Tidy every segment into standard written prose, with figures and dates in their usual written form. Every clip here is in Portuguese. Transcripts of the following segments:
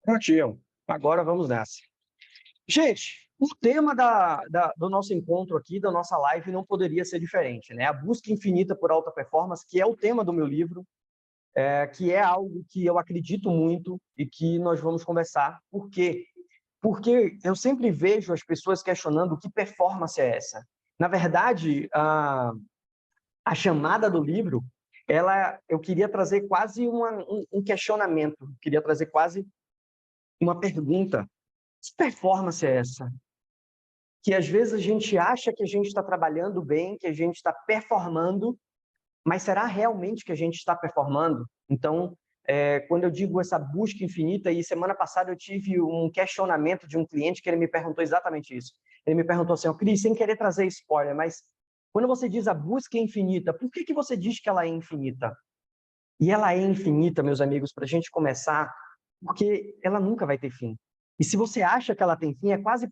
Prontinho. Agora vamos nessa. Gente, o tema do nosso encontro aqui, da nossa live, não poderia ser diferente, né? A busca infinita por alta performance, que é o tema do meu livro, que é algo que eu acredito muito e que nós vamos conversar. Por quê? Porque eu sempre vejo as pessoas questionando que performance é essa. Na verdade, a chamada do livro, eu queria trazer quase um questionamento, queria trazer quase uma pergunta. Que performance é essa? Que às vezes a gente acha que a gente está trabalhando bem, que a gente está performando, mas será realmente que a gente está performando? Então, quando eu digo essa busca infinita, e semana passada eu tive um questionamento de um cliente que ele me perguntou exatamente isso. Ele me perguntou assim, Cris, sem querer trazer spoiler, mas quando você diz a busca infinita, por que você diz que ela é infinita? E ela é infinita, meus amigos, para a gente começar, porque ela nunca vai ter fim. E se você acha que ela tem fim, é quase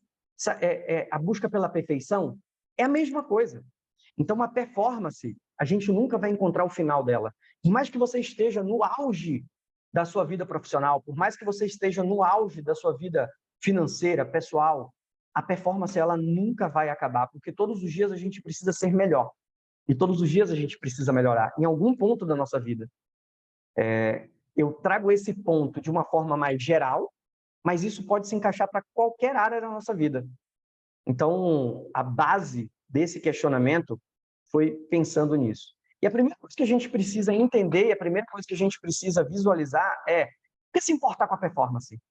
a busca pela perfeição, é a mesma coisa. Então, a performance, a gente nunca vai encontrar o final dela. Por mais que você esteja no auge da sua vida profissional, por mais que você esteja no auge da sua vida financeira, pessoal, a performance ela nunca vai acabar, porque todos os dias a gente precisa ser melhor. E todos os dias a gente precisa melhorar em algum ponto da nossa vida. Eu trago esse ponto de uma forma mais geral, mas isso pode se encaixar para qualquer área da nossa vida. Então, a base desse questionamento foi pensando nisso. E a primeira coisa que a gente precisa entender, a primeira coisa que a gente precisa visualizar é por que se importar com a performance?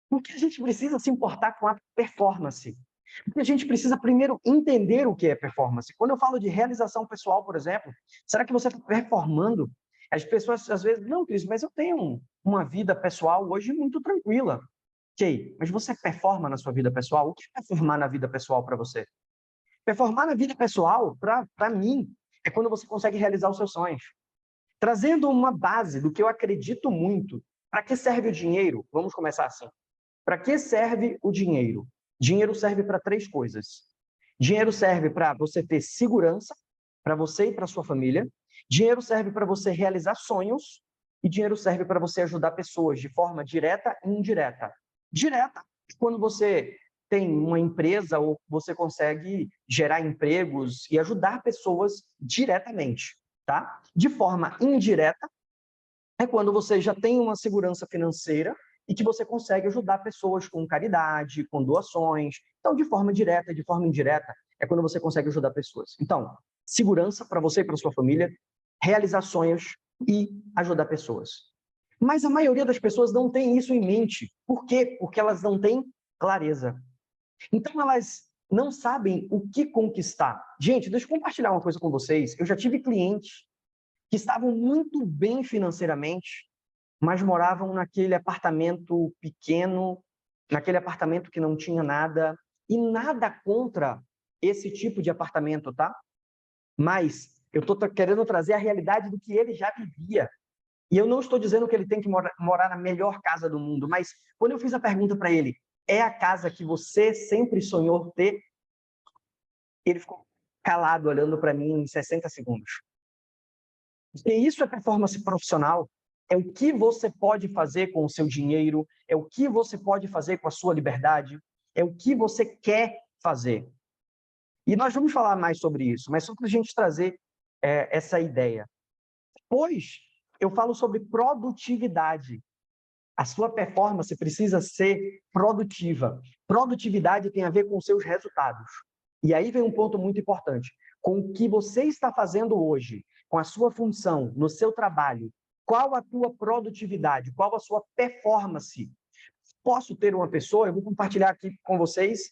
Por que a gente precisa se importar com a performance? Porque a gente precisa primeiro entender o que é performance. Quando eu falo de realização pessoal, por exemplo, será que você está performando? As pessoas às vezes, não, Cris, mas eu tenho uma vida pessoal hoje muito tranquila. Ok, mas você performa na sua vida pessoal? O que é performar na vida pessoal para você? Performar na vida pessoal, para mim, é quando você consegue realizar os seus sonhos. Trazendo uma base do que eu acredito muito. Para que serve o dinheiro? Vamos começar assim. Para que serve o dinheiro? Dinheiro serve para três coisas. Dinheiro serve para você ter segurança, para você e para sua família. Dinheiro serve para você realizar sonhos. E dinheiro serve para você ajudar pessoas de forma direta e indireta. Direta, quando você tem uma empresa ou você consegue gerar empregos e ajudar pessoas diretamente, tá? De forma indireta, é quando você já tem uma segurança financeira e que você consegue ajudar pessoas com caridade, com doações. Então, de forma direta, de forma indireta, é quando você consegue ajudar pessoas. Então, segurança para você e para sua família, realizar sonhos e ajudar pessoas. Mas a maioria das pessoas não tem isso em mente. Por quê? Porque elas não têm clareza. Então, elas não sabem o que conquistar. Gente, deixa eu compartilhar uma coisa com vocês. Eu já tive clientes que estavam muito bem financeiramente, mas moravam naquele apartamento pequeno, naquele apartamento que não tinha nada, e nada contra esse tipo de apartamento, tá? Mas eu estou querendo trazer a realidade do que ele já vivia. E eu não estou dizendo que ele tem que morar na melhor casa do mundo, mas quando eu fiz a pergunta para ele, é a casa que você sempre sonhou ter? Ele ficou calado, olhando para mim em 60 segundos. E isso é performance profissional. É o que você pode fazer com o seu dinheiro, é o que você pode fazer com a sua liberdade, é o que você quer fazer. E nós vamos falar mais sobre isso, mas só para a gente trazer essa ideia. Depois, eu falo sobre produtividade. A sua performance precisa ser produtiva. Produtividade tem a ver com os seus resultados. E aí vem um ponto muito importante. Com o que você está fazendo hoje, com a sua função, no seu trabalho, qual a tua produtividade, qual a sua performance? Posso ter uma pessoa, eu vou compartilhar aqui com vocês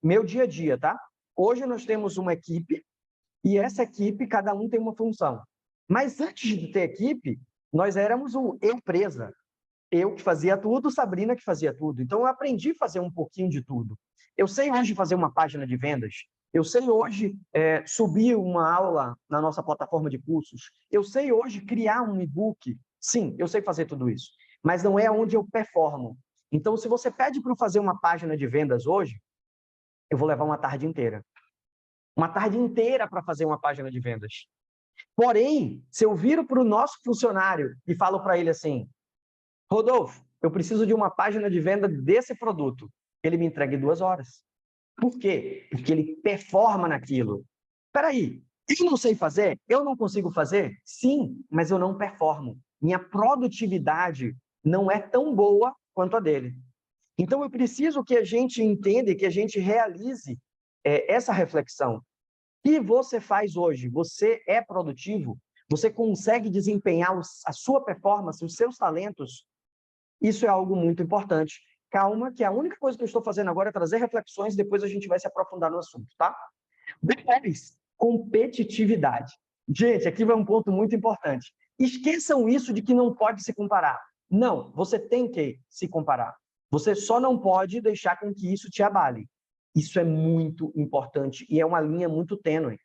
meu dia a dia, tá? Hoje nós temos uma equipe e essa equipe, cada um tem uma função. Mas antes de ter equipe, nós éramos o empresa. Eu que fazia tudo, Sabrina que fazia tudo. Então, eu aprendi a fazer um pouquinho de tudo. Eu sei hoje fazer uma página de vendas. Eu sei hoje subir uma aula na nossa plataforma de cursos. Eu sei hoje criar um e-book. Sim, eu sei fazer tudo isso. Mas não é onde eu performo. Então, se você pede para eu fazer uma página de vendas hoje, eu vou levar uma tarde inteira. Uma tarde inteira para fazer uma página de vendas. Porém, se eu viro para o nosso funcionário e falo para ele assim, Rodolfo, eu preciso de uma página de venda desse produto. Ele me entrega em 2 horas. Por quê? Porque ele performa naquilo. Espera aí, eu não sei fazer? Eu não consigo fazer? Sim, mas eu não performo. Minha produtividade não é tão boa quanto a dele. Então, eu preciso que a gente entenda e que a gente realize essa reflexão. O que você faz hoje? Você é produtivo? Você consegue desempenhar a sua performance, os seus talentos? Isso é algo muito importante. Calma, que a única coisa que eu estou fazendo agora é trazer reflexões, depois a gente vai se aprofundar no assunto, tá? Depois, competitividade. Gente, aqui vai um ponto muito importante. Esqueçam isso de que não pode se comparar. Não, você tem que se comparar. Você só não pode deixar com que isso te abale. Isso é muito importante e é uma linha muito tênue.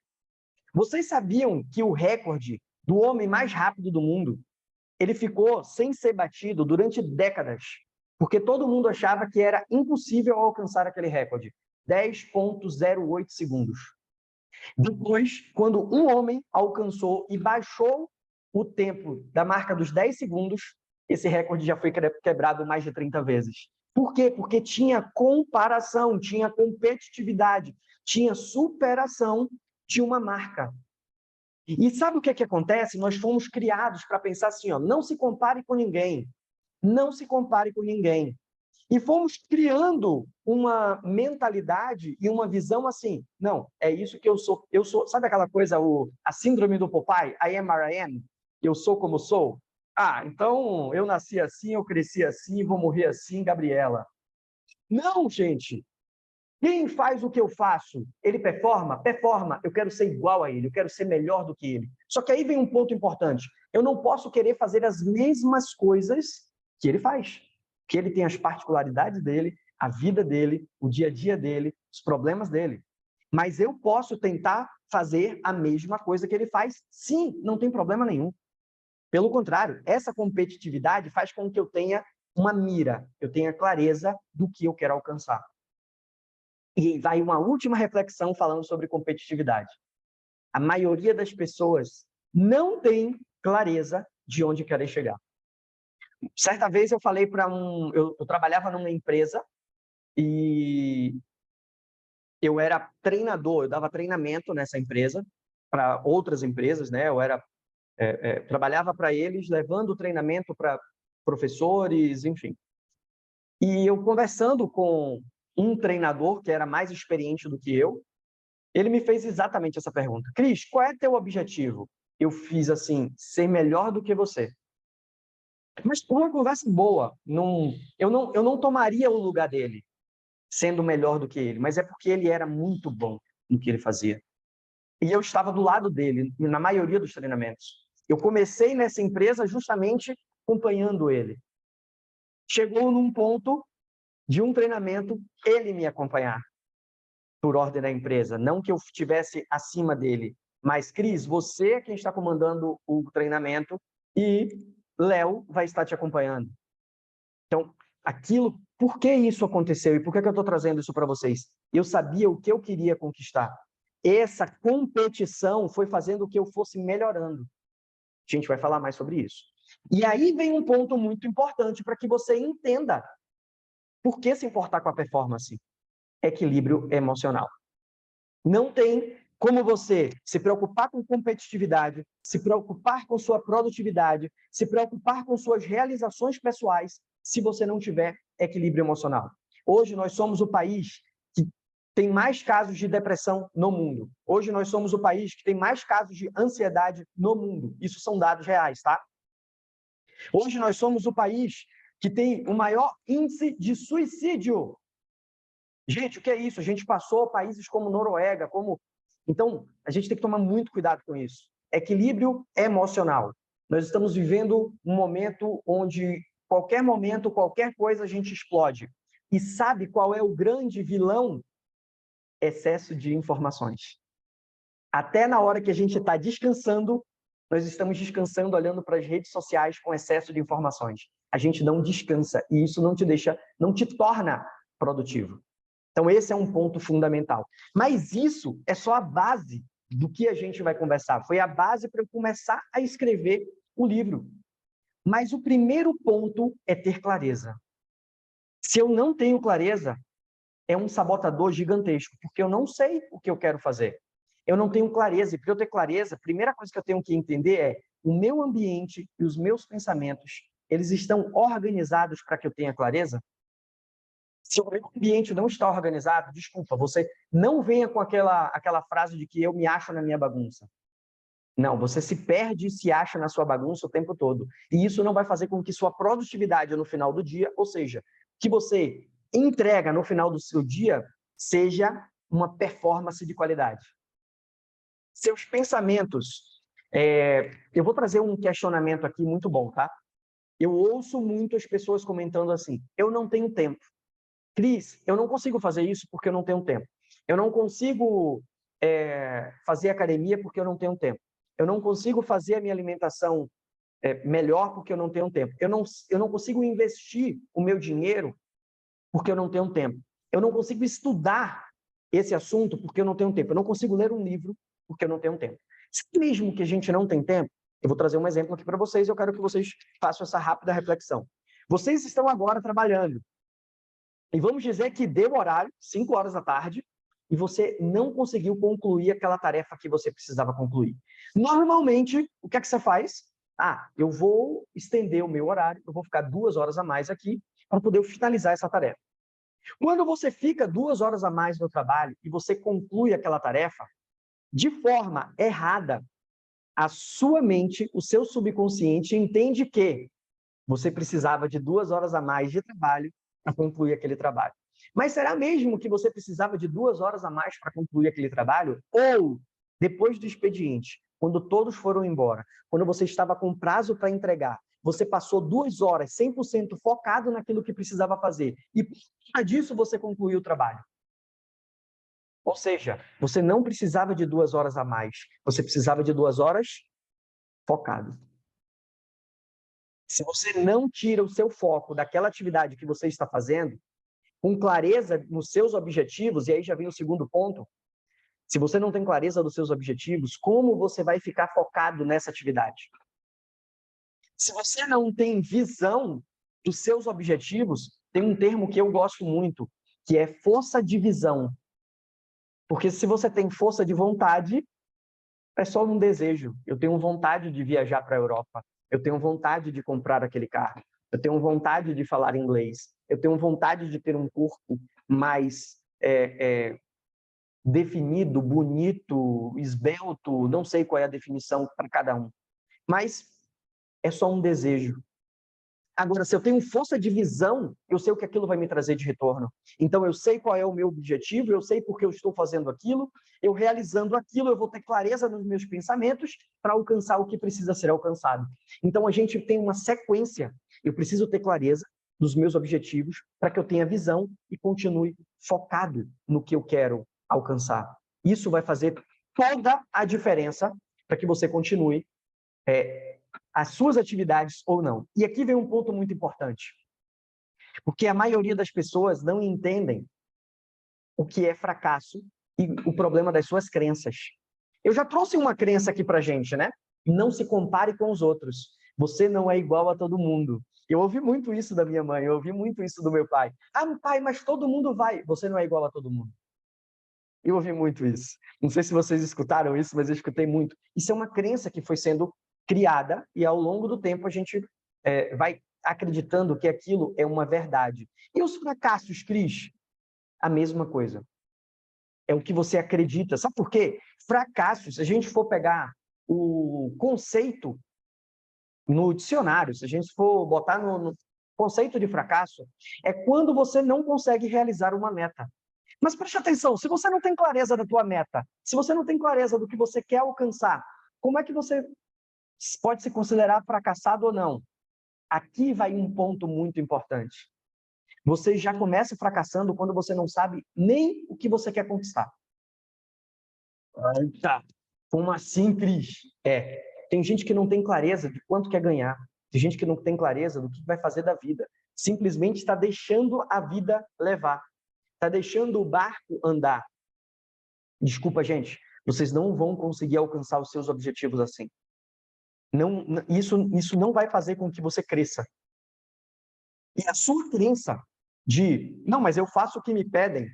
Vocês sabiam que o recorde do homem mais rápido do mundo, ele ficou sem ser batido durante décadas, porque todo mundo achava que era impossível alcançar aquele recorde, 10,08 segundos. Depois, quando um homem alcançou e baixou o tempo da marca dos 10 segundos, esse recorde já foi quebrado mais de 30 vezes. Por quê? Porque tinha comparação, tinha competitividade, tinha superação de uma marca. E sabe o que é que acontece? Nós fomos criados para pensar assim, ó, não se compare com ninguém, não se compare com ninguém. E fomos criando uma mentalidade e uma visão assim, não, é isso que eu sou, sabe aquela coisa, a síndrome do Popeye, I am where I am, eu sou como sou? Ah, então eu nasci assim, eu cresci assim, vou morrer assim, Gabriela. Não, gente, quem faz o que eu faço, ele performa? Performa. Eu quero ser igual a ele, eu quero ser melhor do que ele. Só que aí vem um ponto importante. Eu não posso querer fazer as mesmas coisas que ele faz. Porque ele tem as particularidades dele, a vida dele, o dia a dia dele, os problemas dele. Mas eu posso tentar fazer a mesma coisa que ele faz. Sim, não tem problema nenhum. Pelo contrário, essa competitividade faz com que eu tenha uma mira, eu tenha clareza do que eu quero alcançar. E vai uma última reflexão falando sobre competitividade. A maioria das pessoas não tem clareza de onde querem chegar. Certa vez eu falei para eu trabalhava numa empresa e eu era treinador, eu dava treinamento nessa empresa para outras empresas, né? Eu trabalhava para eles, levando treinamento para professores, enfim. E eu conversando com um treinador que era mais experiente do que eu, ele me fez exatamente essa pergunta. Cris, qual é teu objetivo? Eu fiz assim, ser melhor do que você. Mas uma conversa boa. Eu não tomaria o lugar dele, sendo melhor do que ele, mas é porque ele era muito bom no que ele fazia. E eu estava do lado dele, na maioria dos treinamentos. Eu comecei nessa empresa justamente acompanhando ele. Chegou num ponto de um treinamento, ele me acompanhar, por ordem da empresa, não que eu estivesse acima dele. Mas, Cris, você é quem está comandando o treinamento e Léo vai estar te acompanhando. Então, por que isso aconteceu e por que eu estou trazendo isso para vocês? Eu sabia o que eu queria conquistar. Essa competição foi fazendo com que eu fosse melhorando. A gente vai falar mais sobre isso. E aí vem um ponto muito importante para que você entenda por que se importar com a performance. Equilíbrio emocional. Não tem como você se preocupar com competitividade, se preocupar com sua produtividade, se preocupar com suas realizações pessoais, se você não tiver equilíbrio emocional. Hoje nós somos o país que tem mais casos de depressão no mundo. Hoje nós somos o país que tem mais casos de ansiedade no mundo. Isso são dados reais, tá? Hoje nós somos o país que tem o maior índice de suicídio. Gente, o que é isso? A gente passou países como Noruega, Então, a gente tem que tomar muito cuidado com isso. Equilíbrio emocional. Nós estamos vivendo um momento onde, qualquer momento, qualquer coisa, a gente explode. E sabe qual é o grande vilão? Excesso de informações. Até na hora que a gente está descansando, nós estamos descansando olhando para as redes sociais com excesso de informações. A gente não descansa e isso não te torna produtivo. Então, esse é um ponto fundamental. Mas isso é só a base do que a gente vai conversar. Foi a base para eu começar a escrever o livro. Mas o primeiro ponto é ter clareza. Se eu não tenho clareza, é um sabotador gigantesco, porque eu não sei o que eu quero fazer. Eu não tenho clareza, e para eu ter clareza, a primeira coisa que eu tenho que entender é o meu ambiente e os meus pensamentos, eles estão organizados para que eu tenha clareza? Se o meu ambiente não está organizado, desculpa, você não venha com aquela frase de que eu me acho na minha bagunça. Não, você se perde e se acha na sua bagunça o tempo todo. E isso não vai fazer com que sua produtividade no final do dia, ou seja, que você entrega no final do seu dia, seja uma performance de qualidade. Seus pensamentos. Eu vou trazer um questionamento aqui muito bom, tá? Eu ouço muito as pessoas comentando assim: eu não tenho tempo. Cris, eu não consigo fazer isso porque eu não tenho tempo. Eu não consigo fazer academia porque eu não tenho tempo. Eu não consigo fazer a minha alimentação melhor porque eu não tenho tempo. Eu não consigo investir o meu dinheiro porque eu não tenho tempo. Eu não consigo estudar esse assunto porque eu não tenho tempo. Eu não consigo ler um livro porque eu não tenho tempo. Se mesmo que a gente não tem tempo, eu vou trazer um exemplo aqui para vocês e eu quero que vocês façam essa rápida reflexão. Vocês estão agora trabalhando. E vamos dizer que deu horário, 5 horas da tarde, e você não conseguiu concluir aquela tarefa que você precisava concluir. Normalmente, o que é que você faz? Eu vou estender o meu horário, eu vou ficar 2 horas a mais aqui para poder finalizar essa tarefa. Quando você fica 2 horas a mais no trabalho e você conclui aquela tarefa, de forma errada, a sua mente, o seu subconsciente entende que você precisava de 2 horas a mais de trabalho para concluir aquele trabalho. Mas será mesmo que você precisava de 2 horas a mais para concluir aquele trabalho? Ou, depois do expediente, quando todos foram embora, quando você estava com prazo para entregar, você passou 2 horas 100% focado naquilo que precisava fazer e, por causa disso, você concluiu o trabalho? Ou seja, você não precisava de 2 horas a mais, você precisava de 2 horas focado. Se você não tira o seu foco daquela atividade que você está fazendo, com clareza nos seus objetivos, e aí já vem o segundo ponto, se você não tem clareza dos seus objetivos, como você vai ficar focado nessa atividade? Se você não tem visão dos seus objetivos, tem um termo que eu gosto muito, que é força de visão. Porque se você tem força de vontade, é só um desejo. Eu tenho vontade de viajar para a Europa. Eu tenho vontade de comprar aquele carro. Eu tenho vontade de falar inglês. Eu tenho vontade de ter um corpo mais definido, bonito, esbelto. Não sei qual é a definição para cada um. Mas é só um desejo. Agora, se eu tenho força de visão, eu sei o que aquilo vai me trazer de retorno. Então, eu sei qual é o meu objetivo, eu sei por que eu estou fazendo aquilo, eu realizando aquilo, eu vou ter clareza nos meus pensamentos para alcançar o que precisa ser alcançado. Então, a gente tem uma sequência. Eu preciso ter clareza dos meus objetivos para que eu tenha visão e continue focado no que eu quero alcançar. Isso vai fazer toda a diferença para que você continue as suas atividades ou não. E aqui vem um ponto muito importante, porque a maioria das pessoas não entendem o que é fracasso e o problema das suas crenças. Eu já trouxe uma crença aqui pra gente, né? Não se compare com os outros. Você não é igual a todo mundo. Eu ouvi muito isso da minha mãe, eu ouvi muito isso do meu pai. Pai, mas todo mundo vai. Você não é igual a todo mundo. Eu ouvi muito isso. Não sei se vocês escutaram isso, mas eu escutei muito. Isso é uma crença que foi sendo criada e ao longo do tempo a gente vai acreditando que aquilo é uma verdade. E os fracassos, Cris? A mesma coisa. É o que você acredita. Sabe por quê? Fracassos, se a gente for pegar o conceito no dicionário, se a gente for botar no conceito de fracasso, é quando você não consegue realizar uma meta. Mas preste atenção, se você não tem clareza da tua meta, se você não tem clareza do que você quer alcançar, como é que você pode se considerar fracassado ou não? Aqui vai um ponto muito importante. Você já começa fracassando quando você não sabe nem o que você quer conquistar. Tá. Como assim, Cris? Tem gente que não tem clareza de quanto quer ganhar. Tem gente que não tem clareza do que vai fazer da vida. Simplesmente está deixando a vida levar. Está deixando o barco andar. Desculpa, gente. Vocês não vão conseguir alcançar os seus objetivos assim. Isso não vai fazer com que você cresça. E a sua crença de, não, mas eu faço o que me pedem.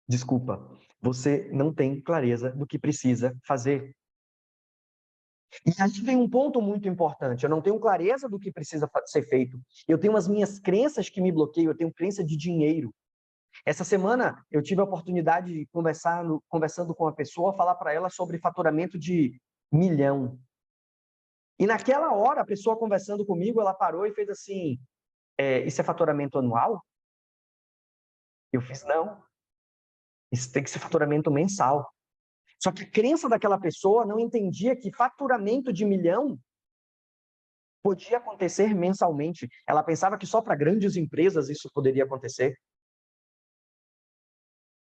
Desculpa, você não tem clareza do que precisa fazer. E aí vem um ponto muito importante. Eu não tenho clareza do que precisa ser feito. Eu tenho as minhas crenças que me bloqueiam. Eu tenho crença de dinheiro. Essa semana eu tive a oportunidade de conversando com uma pessoa, falar para ela sobre faturamento de 1 milhão. E naquela hora, a pessoa conversando comigo, ela parou e fez assim, isso é faturamento anual? Eu fiz, não. Isso tem que ser faturamento mensal. Só que a crença daquela pessoa não entendia que faturamento de 1 milhão podia acontecer mensalmente. Ela pensava que só para grandes empresas isso poderia acontecer.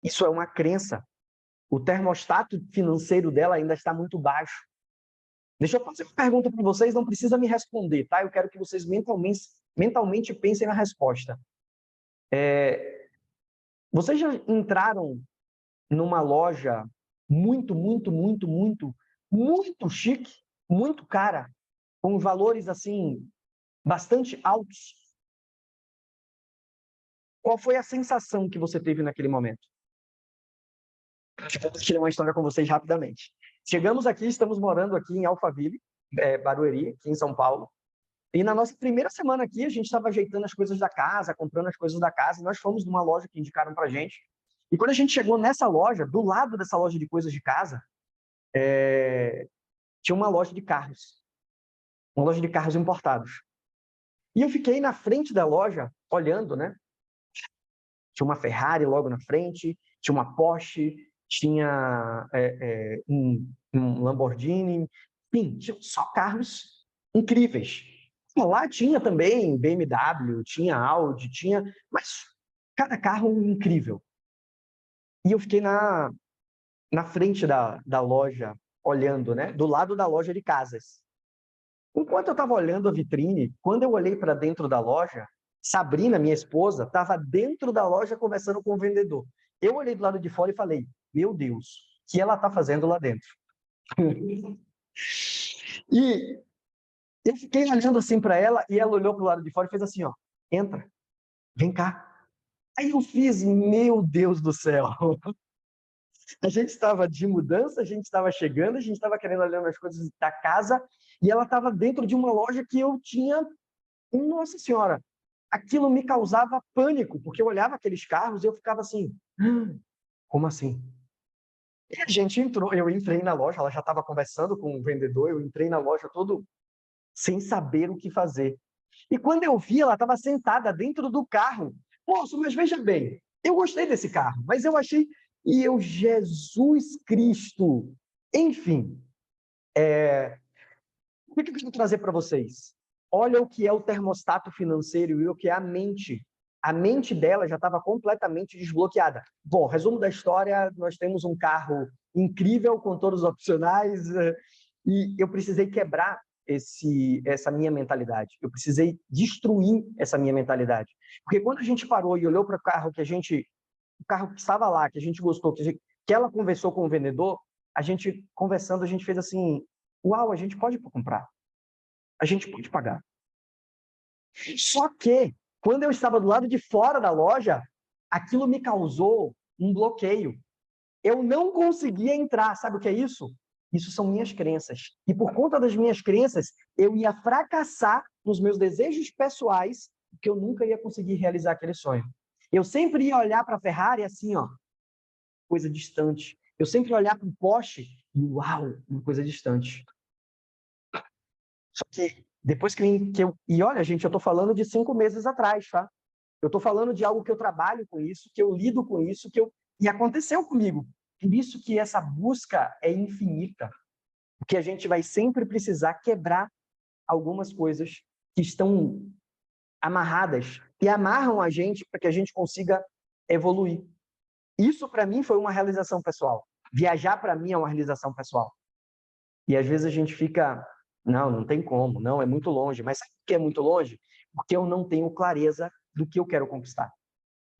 Isso é uma crença. O termostato financeiro dela ainda está muito baixo. Deixa eu fazer uma pergunta para vocês, não precisa me responder, tá? Eu quero que vocês mentalmente pensem na resposta. Vocês já entraram numa loja muito, muito, muito, muito, muito chique, muito cara, com valores assim bastante altos? Qual foi a sensação que você teve naquele momento? Vou compartilhar uma história com vocês rapidamente. Chegamos aqui, estamos morando aqui em Alphaville, Barueri, aqui em São Paulo. E na nossa primeira semana aqui, a gente estava ajeitando as coisas da casa, comprando as coisas da casa, e nós fomos numa loja que indicaram pra gente. E quando a gente chegou nessa loja, do lado dessa loja de coisas de casa, tinha uma loja de carros. Uma loja de carros importados. E eu fiquei na frente da loja, olhando, né? Tinha uma Ferrari logo na frente, tinha uma Porsche, tinha um Lamborghini, enfim, tinha só carros incríveis. Lá tinha também BMW, tinha Audi, mas cada carro incrível. E eu fiquei na frente da loja, olhando, né? Do lado da loja de casas. Enquanto eu estava olhando a vitrine, quando eu olhei para dentro da loja, Sabrina, minha esposa, estava dentro da loja conversando com o vendedor. Eu olhei do lado de fora e falei, meu Deus, o que ela está fazendo lá dentro? E eu fiquei olhando assim para ela e ela olhou para o lado de fora e fez assim, ó, entra, vem cá. Aí eu fiz, meu Deus do céu. A gente estava de mudança, a gente estava chegando, a gente estava querendo olhar as coisas da casa e ela estava dentro de uma loja que eu tinha, nossa senhora, aquilo me causava pânico, porque eu olhava aqueles carros e eu ficava assim, como assim? E a gente entrou, eu entrei na loja, ela já estava conversando com o vendedor, eu entrei na loja todo sem saber o que fazer. E quando eu vi, ela estava sentada dentro do carro. Poxa, mas veja bem, eu gostei desse carro, mas eu achei... E eu, Jesus Cristo! Enfim, o que eu quero trazer para vocês? Olha o que é o termostato financeiro e o que é a mente. A mente dela já estava completamente desbloqueada. Bom, resumo da história, nós temos um carro incrível, com todos os opcionais, e eu precisei quebrar essa minha mentalidade. Eu precisei destruir essa minha mentalidade. Porque quando a gente parou e olhou para o carro o carro que estava lá, que a gente gostou, que ela conversou com o vendedor, a gente conversando, a gente fez assim, uau, a gente pode comprar. A gente pode pagar. Só que, quando eu estava do lado de fora da loja, aquilo me causou um bloqueio. Eu não conseguia entrar. Sabe o que é isso? Isso são minhas crenças. E por conta das minhas crenças, eu ia fracassar nos meus desejos pessoais, porque eu nunca ia conseguir realizar aquele sonho. Eu sempre ia olhar para a Ferrari assim, ó, coisa distante. Eu sempre ia olhar para o Porsche e, uau, uma coisa distante. Só que depois que eu... E olha, gente, eu estou falando de 5 meses atrás, tá? Eu estou falando de algo que eu trabalho com isso, que eu lido com isso, e aconteceu comigo. Por isso que essa busca é infinita. Porque a gente vai sempre precisar quebrar algumas coisas que estão amarradas e amarram a gente para que a gente consiga evoluir. Isso, para mim, foi uma realização pessoal. Viajar, para mim, é uma realização pessoal. E às vezes a gente fica, não tem como, não, é muito longe. Mas sabe por que é muito longe? Porque eu não tenho clareza do que eu quero conquistar.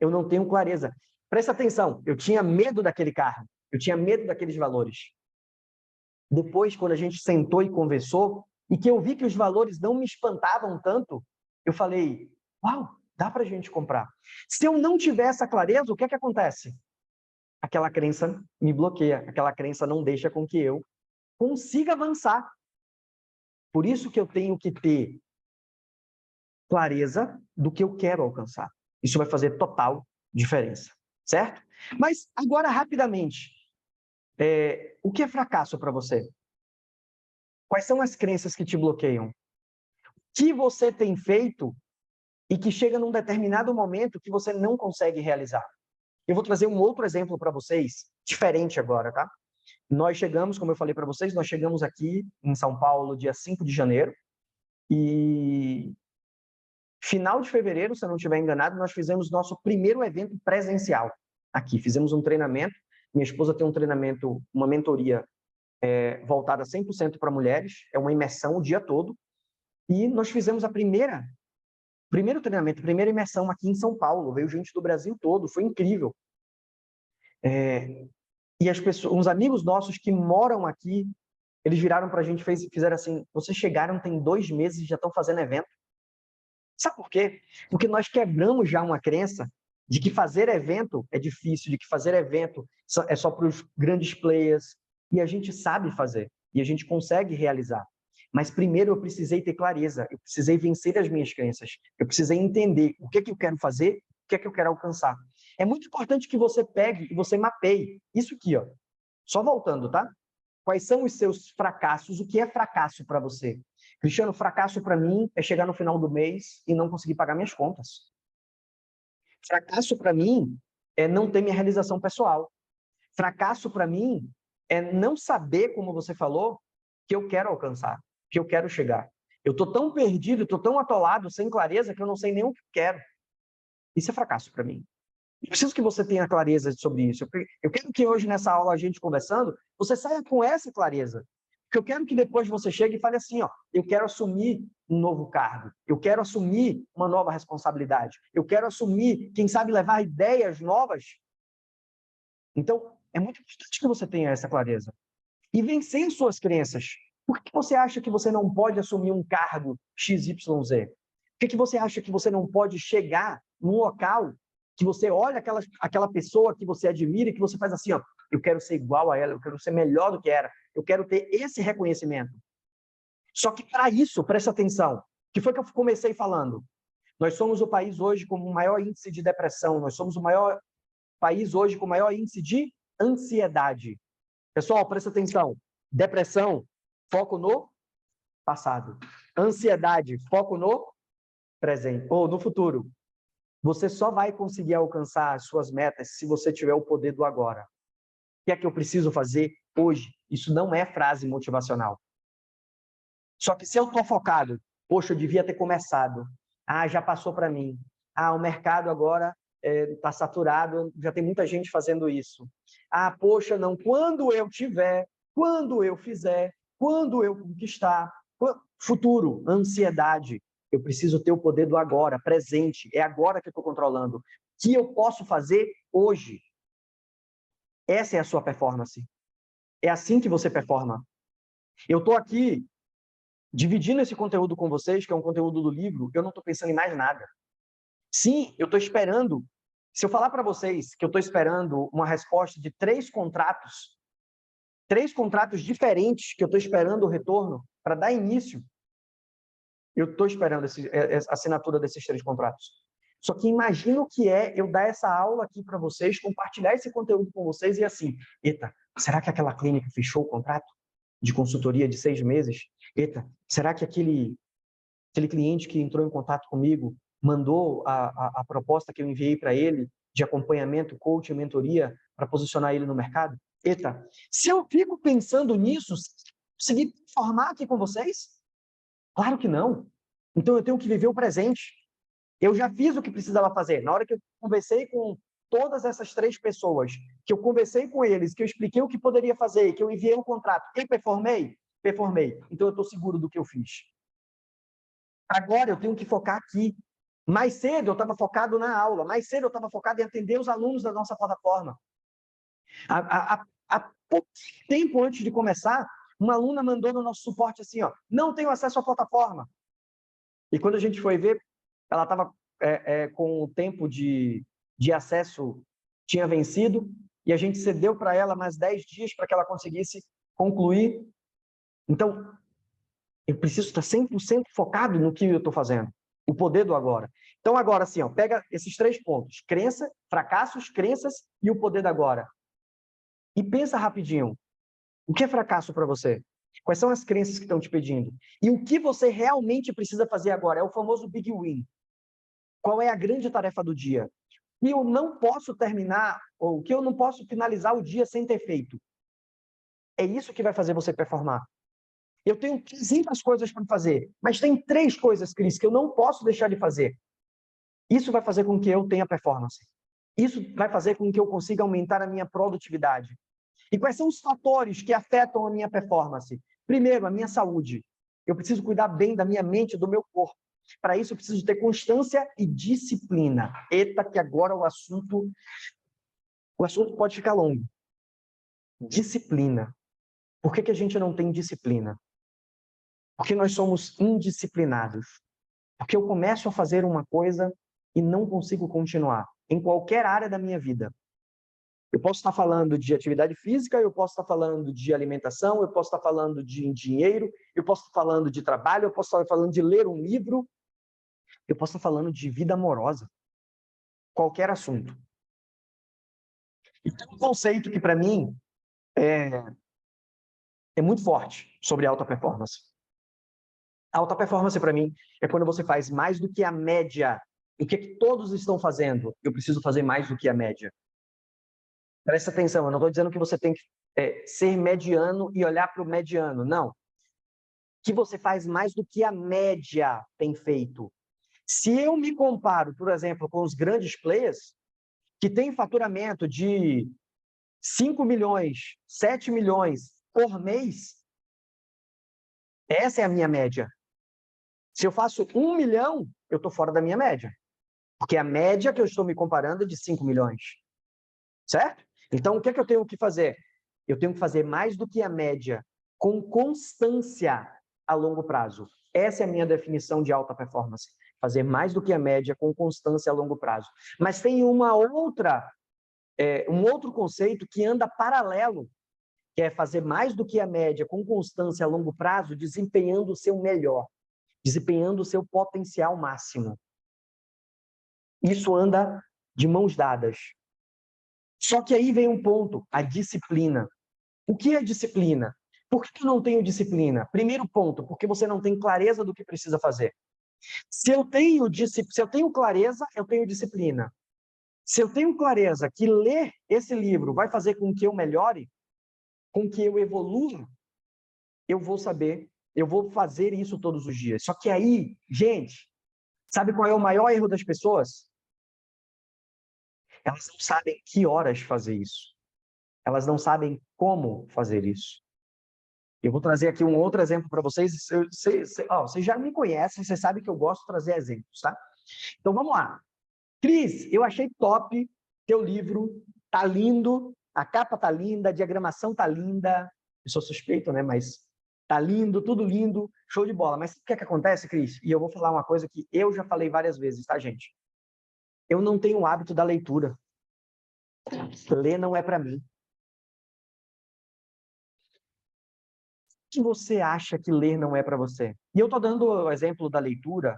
Eu não tenho clareza. Presta atenção, eu tinha medo daquele carro, eu tinha medo daqueles valores. depois, quando a gente sentou e conversou, e que eu vi que os valores não me espantavam tanto, eu falei, uau, dá para a gente comprar. Se eu não tiver essa clareza, o que é que acontece? Aquela crença me bloqueia, aquela crença não deixa com que eu consiga avançar. Por isso que eu tenho que ter clareza do que eu quero alcançar. Isso vai fazer total diferença, certo? Mas agora, rapidamente, o que é fracasso para você? Quais são as crenças que te bloqueiam? O que você tem feito e que chega num determinado momento que você não consegue realizar? Eu vou trazer um outro exemplo para vocês, diferente agora, tá? Nós chegamos, como eu falei para vocês, nós chegamos aqui em São Paulo dia 5 de janeiro e final de fevereiro, se eu não estiver enganado, nós fizemos nosso primeiro evento presencial aqui. Fizemos um treinamento, minha esposa tem um treinamento, uma mentoria voltada 100% para mulheres, é uma imersão o dia todo, e nós fizemos primeiro treinamento, primeira imersão aqui em São Paulo, veio gente do Brasil todo, foi incrível. E as pessoas, uns amigos nossos que moram aqui, eles viraram para a gente e fizeram assim, vocês chegaram tem 2 meses e já estão fazendo evento. Sabe por quê? Porque nós quebramos já uma crença de que fazer evento é difícil, de que fazer evento é só para os grandes players, e a gente sabe fazer, e a gente consegue realizar. Mas primeiro eu precisei ter clareza, eu precisei vencer as minhas crenças, eu precisei entender o que é que eu quero fazer, o que é que eu quero alcançar. É muito importante que você pegue e você mapeie isso aqui, ó. Só voltando, tá? Quais são os seus fracassos? O que é fracasso para você? Cristiano, fracasso para mim é chegar no final do mês e não conseguir pagar minhas contas. Fracasso para mim é não ter minha realização pessoal. Fracasso para mim é não saber, como você falou, que eu quero alcançar, que eu quero chegar. Eu estou tão perdido, estou tão atolado, sem clareza, que eu não sei nem o que quero. Isso é fracasso para mim. Eu preciso que você tenha clareza sobre isso. Eu quero que hoje, nessa aula, a gente conversando, você saia com essa clareza. Porque eu quero que depois você chegue e fale assim, ó, eu quero assumir um novo cargo, eu quero assumir uma nova responsabilidade, eu quero assumir, quem sabe, levar ideias novas. Então, é muito importante que você tenha essa clareza. E vencer suas crenças. Por que você acha que você não pode assumir um cargo XYZ? Por que você acha que você não pode chegar num local que você olha aquela pessoa que você admira e que você faz assim, ó, eu quero ser igual a ela, eu quero ser melhor do que era, eu quero ter esse reconhecimento. Só que para isso, presta atenção, que foi que eu comecei falando, nós somos o país hoje com o maior índice de depressão, nós somos o maior país hoje com o maior índice de ansiedade. Pessoal, presta atenção, depressão, foco no passado. Ansiedade, foco no presente, ou no futuro. Você só vai conseguir alcançar as suas metas se você tiver o poder do agora. O que é que eu preciso fazer hoje? Isso não é frase motivacional. Só que se eu estou focado, poxa, eu devia ter começado. Ah, já passou para mim. Ah, o mercado agora está saturado, já tem muita gente fazendo isso. Ah, poxa, não, quando eu tiver, quando eu fizer, quando eu conquistar, futuro, ansiedade. Eu preciso ter o poder do agora, presente. É agora que eu estou controlando. O que eu posso fazer hoje? Essa é a sua performance. É assim que você performa. Eu estou aqui dividindo esse conteúdo com vocês, que é um conteúdo do livro, eu não estou pensando em mais nada. Sim, eu estou esperando. Se eu falar para vocês que eu estou esperando uma resposta de 3 contratos diferentes que eu estou esperando o retorno para dar início, eu estou esperando a assinatura desses 3 contratos. Só que imagina o que é eu dar essa aula aqui para vocês, compartilhar esse conteúdo com vocês e assim, eita, será que aquela clínica fechou o contrato de consultoria de 6 meses? Eita, será que aquele cliente que entrou em contato comigo mandou a proposta que eu enviei para ele de acompanhamento, coaching, mentoria, para posicionar ele no mercado? Eita, se eu fico pensando nisso, conseguir formar aqui com vocês? Claro que não. Então eu tenho que viver o presente. Eu já fiz o que precisava fazer. Na hora que eu conversei com todas essas 3 pessoas, que eu conversei com eles, que eu expliquei o que poderia fazer, que eu enviei um contrato, eu performei? Performei. Então eu estou seguro do que eu fiz. Agora eu tenho que focar aqui. Mais cedo eu estava focado na aula, mais cedo eu estava focado em atender os alunos da nossa plataforma. Há pouco tempo antes de começar, Uma aluna mandou no nosso suporte assim, ó, não tenho acesso à plataforma. E quando a gente foi ver, ela estava com o tempo de acesso tinha vencido, e a gente cedeu para ela mais 10 dias para que ela conseguisse concluir. Então, eu preciso estar 100% focado no que eu estou fazendo. O poder do agora. Então, agora, assim, ó, pega esses 3 pontos. Crença, fracassos, crenças e o poder do agora. E pensa rapidinho. O que é fracasso para você? Quais são as crenças que estão te pedindo? E o que você realmente precisa fazer agora? É o famoso Big Win. Qual é a grande tarefa do dia? E eu não posso terminar, ou que eu não posso finalizar o dia sem ter feito. É isso que vai fazer você performar. Eu tenho 300 coisas para fazer, mas tem 3 coisas, Cris, que eu não posso deixar de fazer. Isso vai fazer com que eu tenha performance. Isso vai fazer com que eu consiga aumentar a minha produtividade. E quais são os fatores que afetam a minha performance? Primeiro, a minha saúde. Eu preciso cuidar bem da minha mente e do meu corpo. Para isso, eu preciso ter constância e disciplina. Eita, que agora o assunto pode ficar longo. Disciplina. Por que a gente não tem disciplina? Porque nós somos indisciplinados. Porque eu começo a fazer uma coisa e não consigo continuar. Em qualquer área da minha vida. Eu posso estar falando de atividade física, eu posso estar falando de alimentação, eu posso estar falando de dinheiro, eu posso estar falando de trabalho, eu posso estar falando de ler um livro, eu posso estar falando de vida amorosa. Qualquer assunto. E tem um conceito que, para mim, é muito forte sobre alta performance. A alta performance, para mim, é quando você faz mais do que a média. O que todos estão fazendo? Eu preciso fazer mais do que a média. Presta atenção, eu não estou dizendo que você tem que ser mediano e olhar para o mediano, não. Que você faz mais do que a média tem feito. Se eu me comparo, por exemplo, com os grandes players, que têm faturamento de 5 milhões, 7 milhões por mês, essa é a minha média. Se eu faço 1 milhão, eu estou fora da minha média. Porque a média que eu estou me comparando é de 5 milhões. Certo? Então, o que é que eu tenho que fazer? Eu tenho que fazer mais do que a média, com constância a longo prazo. Essa é a minha definição de alta performance. Fazer mais do que a média, com constância a longo prazo. Mas tem um outro conceito que anda paralelo, que é fazer mais do que a média, com constância a longo prazo, desempenhando o seu melhor, desempenhando o seu potencial máximo. Isso anda de mãos dadas. Só que aí vem um ponto, a disciplina. O que é disciplina? Por que eu não tenho disciplina? Primeiro ponto, porque você não tem clareza do que precisa fazer. Se eu tenho clareza, eu tenho disciplina. Se eu tenho clareza que ler esse livro vai fazer com que eu melhore, com que eu evolua, eu vou saber, eu vou fazer isso todos os dias. Só que aí, gente, sabe qual é o maior erro das pessoas? Elas não sabem que horas fazer isso. Elas não sabem como fazer isso. Eu vou trazer aqui um outro exemplo para vocês. Vocês já me conhecem, vocês sabem que eu gosto de trazer exemplos, tá? Então, vamos lá. Cris, eu achei top teu livro, tá lindo, a capa tá linda, a diagramação tá linda. Eu sou suspeito, né? Mas tá lindo, tudo lindo, show de bola. Mas o que é que acontece, Cris? E eu vou falar uma coisa que eu já falei várias vezes, tá, gente? Eu não tenho o hábito da leitura. Ler não é para mim. O que você acha que ler não é para você? E eu estou dando o exemplo da leitura,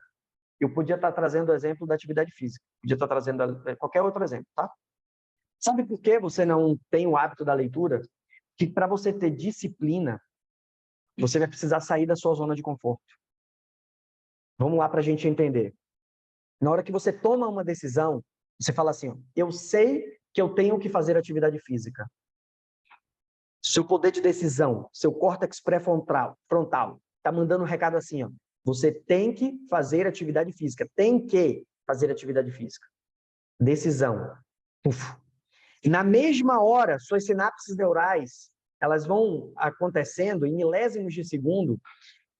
eu podia estar trazendo o exemplo da atividade física, podia estar trazendo qualquer outro exemplo, tá? Sabe por que você não tem o hábito da leitura? Que para você ter disciplina, você vai precisar sair da sua zona de conforto. Vamos lá para a gente entender. Na hora que você toma uma decisão, você fala assim, ó, eu sei que eu tenho que fazer atividade física. Seu poder de decisão, seu córtex pré-frontal, está mandando um recado assim, ó, você tem que fazer atividade física, tem que fazer atividade física. Decisão. Uf. Na mesma hora, suas sinapses neurais, elas vão acontecendo em milésimos de segundo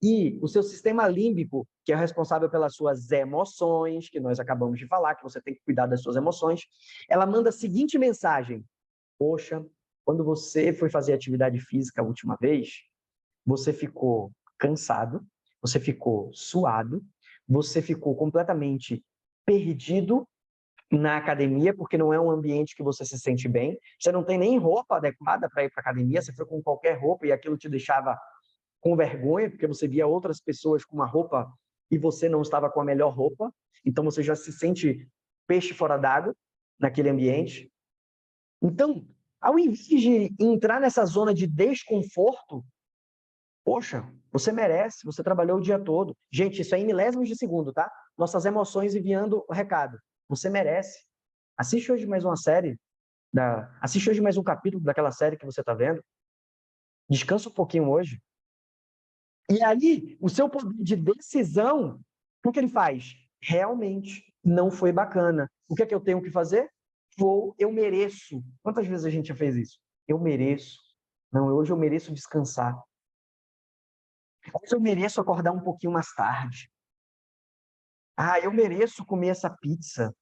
e o seu sistema límbico, que é responsável pelas suas emoções, que nós acabamos de falar, que você tem que cuidar das suas emoções, ela manda a seguinte mensagem: poxa, quando você foi fazer atividade física a última vez, você ficou cansado, você ficou suado, você ficou completamente perdido na academia, porque não é um ambiente que você se sente bem, você não tem nem roupa adequada para ir para a academia, você foi com qualquer roupa e aquilo te deixava com vergonha, porque você via outras pessoas com uma roupa e você não estava com a melhor roupa, então você já se sente peixe fora d'água naquele ambiente. Então, ao invés de entrar nessa zona de desconforto, poxa, você merece, você trabalhou o dia todo. Gente, isso é em milésimos de segundo, tá? Nossas emoções enviando o recado. Você merece. Assiste hoje mais uma série, assiste hoje mais um capítulo daquela série que você está vendo. Descansa um pouquinho hoje. E aí, o seu poder de decisão, o que ele faz? Realmente não foi bacana. O que é que eu tenho que fazer? Eu mereço. Quantas vezes a gente já fez isso? Eu mereço. Não, hoje eu mereço descansar. Hoje eu mereço acordar um pouquinho mais tarde. Ah, eu mereço comer essa pizza.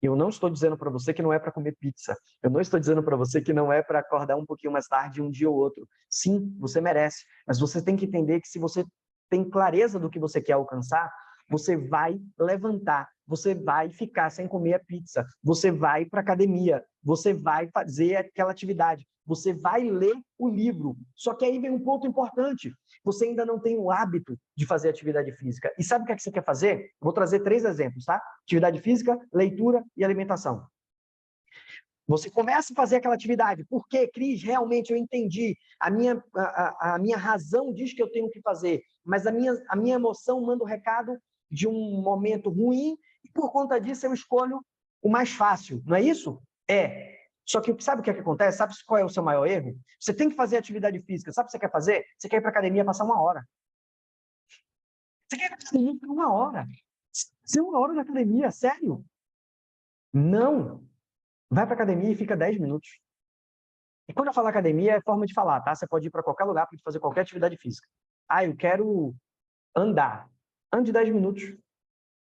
Eu não estou dizendo para você que não é para comer pizza. Eu não estou dizendo para você que não é para acordar um pouquinho mais tarde um dia ou outro. Sim, você merece. Mas você tem que entender que se você tem clareza do que você quer alcançar, você vai levantar, você vai ficar sem comer a pizza, você vai para a academia, você vai fazer aquela atividade, você vai ler o livro. Só que aí vem um ponto importante. Você ainda não tem o hábito de fazer atividade física. E sabe o que é que você quer fazer? Vou trazer 3 exemplos, tá? Atividade física, leitura e alimentação. Você começa a fazer aquela atividade. Por quê, Cris? Realmente eu entendi. A minha razão diz que eu tenho que fazer, mas a minha emoção manda o recado de um momento ruim e por conta disso eu escolho o mais fácil. Não é isso? É. Só que sabe o que é que acontece? Sabe qual é o seu maior erro? Você tem que fazer atividade física. Sabe o que você quer fazer? Você quer ir para a academia passar 1 hora. Você quer ir para a academia por 1 hora. Você 1 hora na academia, sério? Não. Vai para a academia e fica 10 minutos. E quando eu falo academia, é forma de falar, tá? Você pode ir para qualquer lugar para fazer qualquer atividade física. Ah, eu quero andar. Ande 10 minutos.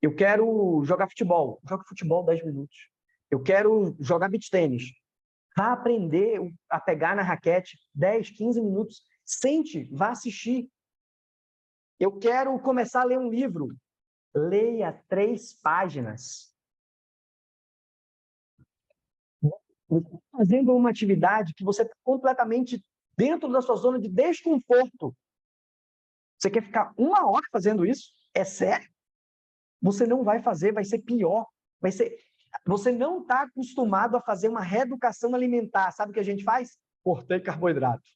Eu quero jogar futebol. Joga futebol 10 minutos. Eu quero jogar beach tênis. Vá aprender a pegar na raquete 10, 15 minutos. Sente, vá assistir. Eu quero começar a ler um livro. Leia 3 páginas. Fazendo uma atividade que você está completamente dentro da sua zona de desconforto. Você quer ficar 1 hora fazendo isso? É sério? Você não vai fazer, vai ser pior. Você não está acostumado a fazer uma reeducação alimentar. Sabe o que a gente faz? Cortei carboidrato.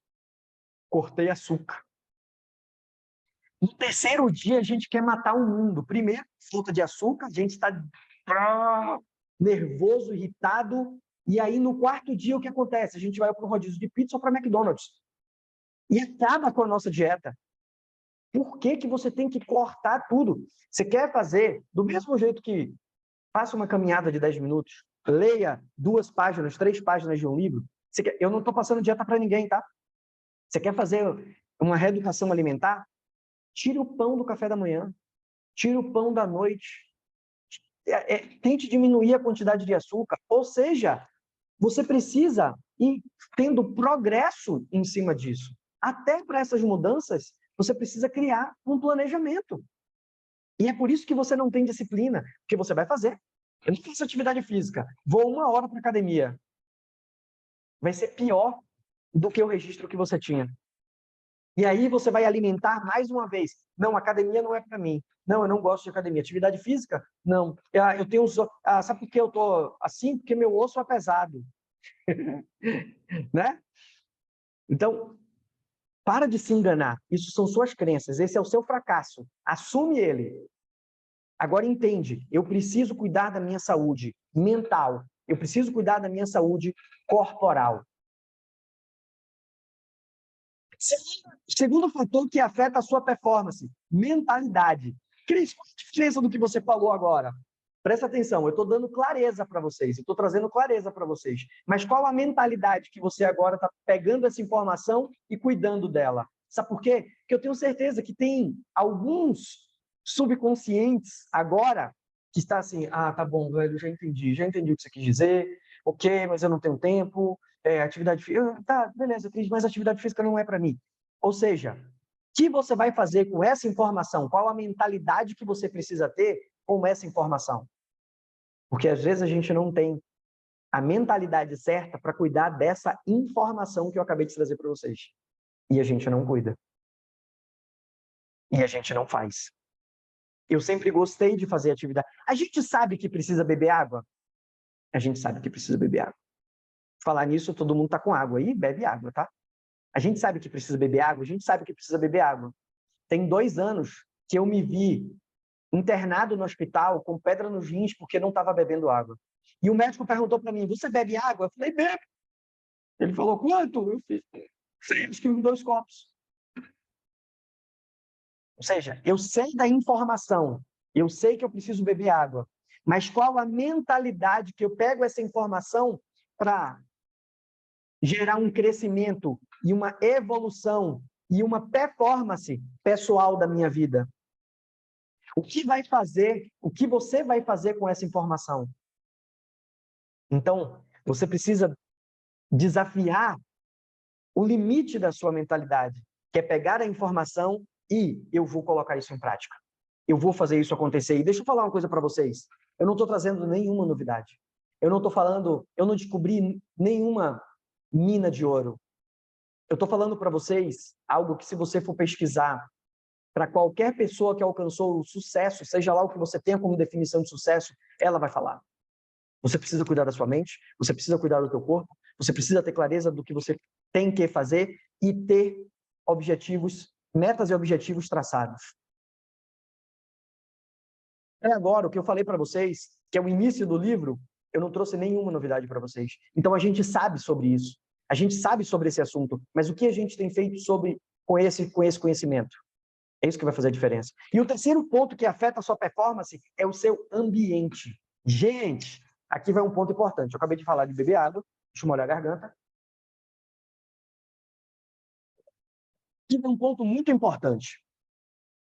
Cortei açúcar. No 3º dia, a gente quer matar o mundo. Primeiro, falta de açúcar, a gente está nervoso, irritado. E aí, no 4º dia, o que acontece? A gente vai para o rodízio de pizza ou para McDonald's. E acaba com a nossa dieta. Por que que você tem que cortar tudo? Você quer fazer do mesmo jeito que faça uma caminhada de 10 minutos, leia 2 páginas, 3 páginas de um livro. Eu não estou passando dieta para ninguém, tá? Você quer fazer uma reeducação alimentar? Tire o pão do café da manhã, tire o pão da noite, tente diminuir a quantidade de açúcar. Ou seja, você precisa ir tendo progresso em cima disso. Até para essas mudanças, você precisa criar um planejamento. E é por isso que você não tem disciplina, porque você vai fazer. Eu não faço atividade física, vou 1 hora para a academia. Vai ser pior do que o registro que você tinha. E aí você vai alimentar mais uma vez. Não, academia não é para mim. Não, eu não gosto de academia. Atividade física? Não. Eu tenho sabe por que eu tô assim? Porque meu osso é pesado. Né? Então, para de se enganar. Isso são suas crenças. Esse é o seu fracasso. Assume ele. Agora entende, eu preciso cuidar da minha saúde mental. Eu preciso cuidar da minha saúde corporal. Segundo fator que afeta a sua performance, mentalidade. Cris, qual a diferença do que você falou agora? Presta atenção, eu estou dando clareza para vocês, eu estou trazendo clareza para vocês. Mas qual a mentalidade que você agora está pegando essa informação e cuidando dela? Sabe por quê? Porque eu tenho certeza que tem alguns subconscientes agora que está assim, tá bom, velho, já entendi o que você quis dizer, ok, mas eu não tenho tempo, atividade física, tá, beleza, Cris, mas atividade física não é para mim. Ou seja, que você vai fazer com essa informação? Qual a mentalidade que você precisa ter com essa informação? Porque às vezes a gente não tem a mentalidade certa para cuidar dessa informação que eu acabei de trazer para vocês. E a gente não cuida. E a gente não faz. Eu sempre gostei de fazer atividade. A gente sabe que precisa beber água? A gente sabe que precisa beber água. Falar nisso, todo mundo está com água aí, bebe água, tá? A gente sabe que precisa beber água? A gente sabe que precisa beber água. Tem 2 anos que eu me vi internado no hospital com pedra nos rins porque não estava bebendo água. E o médico perguntou para mim, você bebe água? Eu falei, bebo. Ele falou, quanto? Eu fiz, acho que uns 2 copos. Ou seja, eu sei da informação, eu sei que eu preciso beber água, mas qual a mentalidade que eu pego essa informação para gerar um crescimento e uma evolução e uma performance pessoal da minha vida? O que você vai fazer com essa informação? Então, você precisa desafiar o limite da sua mentalidade, que é pegar a informação e eu vou colocar isso em prática. Eu vou fazer isso acontecer. E deixa eu falar uma coisa para vocês. Eu não estou trazendo nenhuma novidade. Eu não descobri nenhuma mina de ouro. Eu estou falando para vocês algo que, se você for pesquisar, para qualquer pessoa que alcançou o sucesso, seja lá o que você tenha como definição de sucesso, ela vai falar. Você precisa cuidar da sua mente, você precisa cuidar do teu corpo, você precisa ter clareza do que você tem que fazer e ter objetivos, metas e objetivos traçados. Agora, o que eu falei para vocês, que é o início do livro, eu não trouxe nenhuma novidade para vocês. Então, a gente sabe sobre isso. A gente sabe sobre esse assunto. Mas o que a gente tem feito com esse conhecimento? É isso que vai fazer a diferença. E o terceiro ponto que afeta a sua performance é o seu ambiente. Gente, aqui vai um ponto importante. Eu acabei de falar de beber água. Deixa eu molhar a garganta. Aqui vai um ponto muito importante.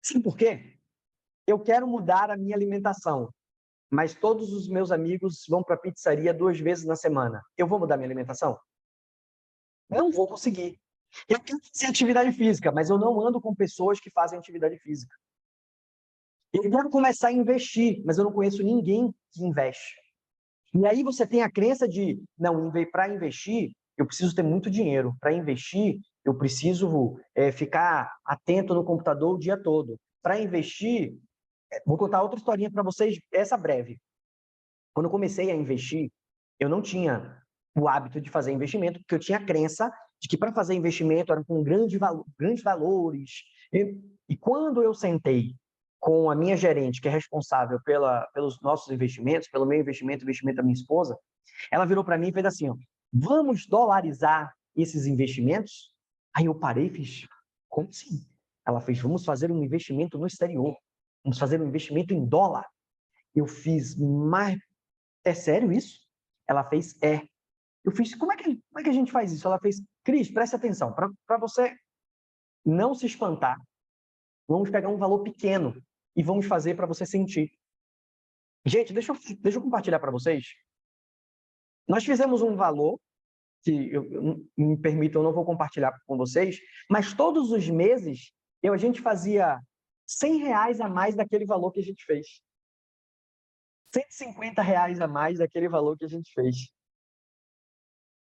Sabe por quê? Eu quero mudar a minha alimentação, mas todos os meus amigos vão para a pizzaria 2 vezes na semana. Eu vou mudar minha alimentação? Não vou conseguir. Eu quero fazer atividade física, mas eu não ando com pessoas que fazem atividade física. Eu quero começar a investir, mas eu não conheço ninguém que investe. E aí você tem a crença de, não, para investir, eu preciso ter muito dinheiro. Para investir, eu preciso ficar atento no computador o dia todo. Para investir, vou contar outra historinha para vocês, essa breve. Quando eu comecei a investir, eu não tinha o hábito de fazer investimento, porque eu tinha a crença de que para fazer investimento era com grandes valores. E quando eu sentei com a minha gerente, que é responsável pelos nossos investimentos, pelo meu investimento da minha esposa, ela virou para mim e fez assim, ó, vamos dolarizar esses investimentos? Aí eu parei e fiz, como assim? Ela fez, vamos fazer um investimento no exterior, vamos fazer um investimento em dólar. Eu fiz, mas é sério isso? Ela fez, é. Eu fiz, como é que a gente faz isso? Ela fez, Cris, preste atenção, para você não se espantar, vamos pegar um valor pequeno e vamos fazer para você sentir. Gente, deixa eu compartilhar para vocês. Nós fizemos um valor, que me permitam, eu não vou compartilhar com vocês, mas todos os meses a gente fazia R$100 a mais daquele valor que a gente fez. R$150 a mais daquele valor que a gente fez.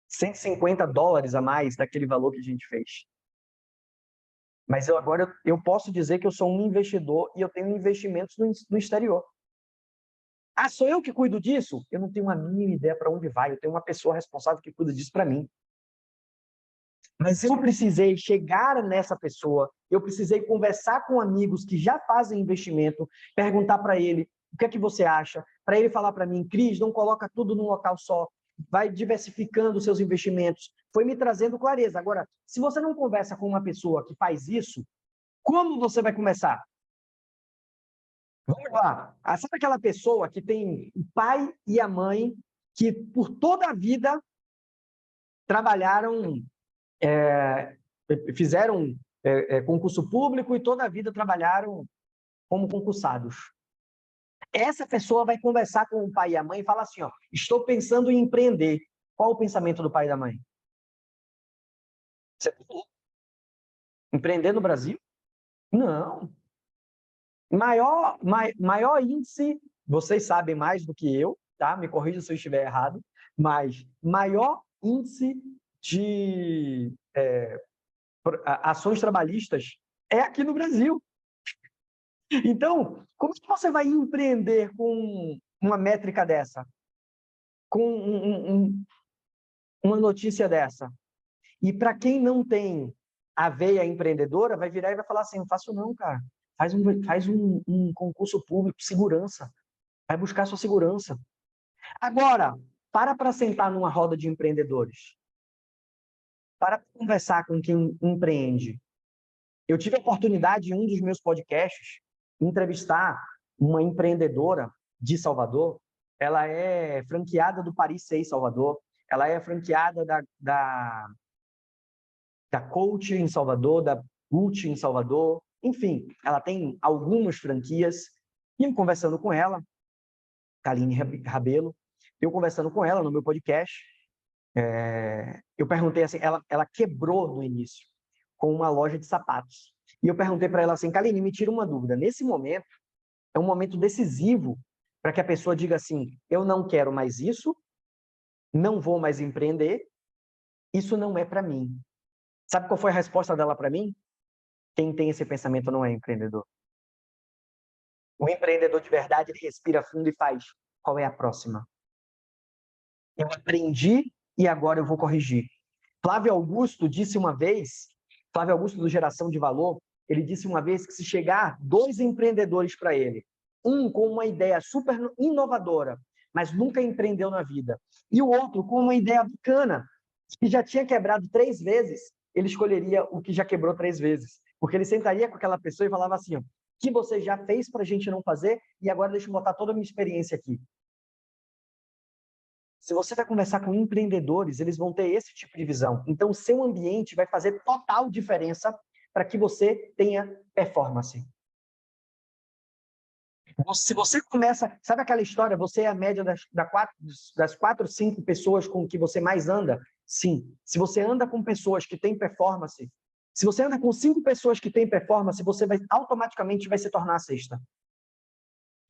$150 a mais daquele valor que a gente fez. Mas agora eu posso dizer que eu sou um investidor e eu tenho investimentos no exterior. Ah, sou eu que cuido disso? Eu não tenho a mínima ideia para onde vai. Eu tenho uma pessoa responsável que cuida disso para mim. Mas eu precisei chegar nessa pessoa, eu precisei conversar com amigos que já fazem investimento, perguntar para ele o que é que você acha, para ele falar para mim, Cris, não coloca tudo num local só, vai diversificando os seus investimentos. Foi me trazendo clareza. Agora, se você não conversa com uma pessoa que faz isso, como você vai começar? Vamos lá. Sabe aquela pessoa que tem o pai e a mãe que por toda a vida trabalharam, fizeram concurso público e toda a vida trabalharam como concursados. Essa pessoa vai conversar com o pai e a mãe e falar assim, ó, estou pensando em empreender. Qual o pensamento do pai e da mãe? Você empreender no Brasil? Não. Maior índice, vocês sabem mais do que eu, tá? Me corrija se eu estiver errado, mas maior índice de ações trabalhistas é aqui no Brasil. Então, como que você vai empreender com uma métrica dessa? Com uma notícia dessa? E para quem não tem a veia empreendedora, vai virar e vai falar assim, não faço não, cara. Faz um concurso público, segurança. Vai buscar sua segurança. Agora, para sentar numa roda de empreendedores. Para conversar com quem empreende. Eu tive a oportunidade, em um dos meus podcasts, entrevistar uma empreendedora de Salvador. Ela é franqueada do Paris 6 Salvador. Ela é franqueada da Coach em Salvador, da Gucci em Salvador. Enfim, ela tem algumas franquias. E eu conversando com ela, Kaline Rabelo, eu conversando com ela no meu podcast, eu perguntei assim, ela quebrou no início com uma loja de sapatos. E eu perguntei para ela assim, Kaline, me tira uma dúvida. Nesse momento, é um momento decisivo para que a pessoa diga assim, eu não quero mais isso, não vou mais empreender, isso não é para mim. Sabe qual foi a resposta dela para mim? Quem tem esse pensamento não é empreendedor. O empreendedor de verdade, ele respira fundo e faz, qual é a próxima? Eu aprendi e agora eu vou corrigir. Flávio Augusto disse uma vez, Flávio Augusto do Geração de Valor, ele disse uma vez que se chegar 2 empreendedores para ele, um com uma ideia super inovadora, mas nunca empreendeu na vida, e o outro com uma ideia bacana, que já tinha quebrado 3 vezes, ele escolheria o que já quebrou 3 vezes, porque ele sentaria com aquela pessoa e falava assim, ó, que você já fez para a gente não fazer, e agora deixa eu botar toda a minha experiência aqui. Se você vai conversar com empreendedores, eles vão ter esse tipo de visão. Então, o seu ambiente vai fazer total diferença para que você tenha performance. Se você começa... Sabe aquela história? Você é a média das 4, 5 pessoas com que você mais anda? Sim. Se você anda com pessoas que têm performance, se você anda com 5 pessoas que têm performance, você automaticamente vai se tornar a sexta.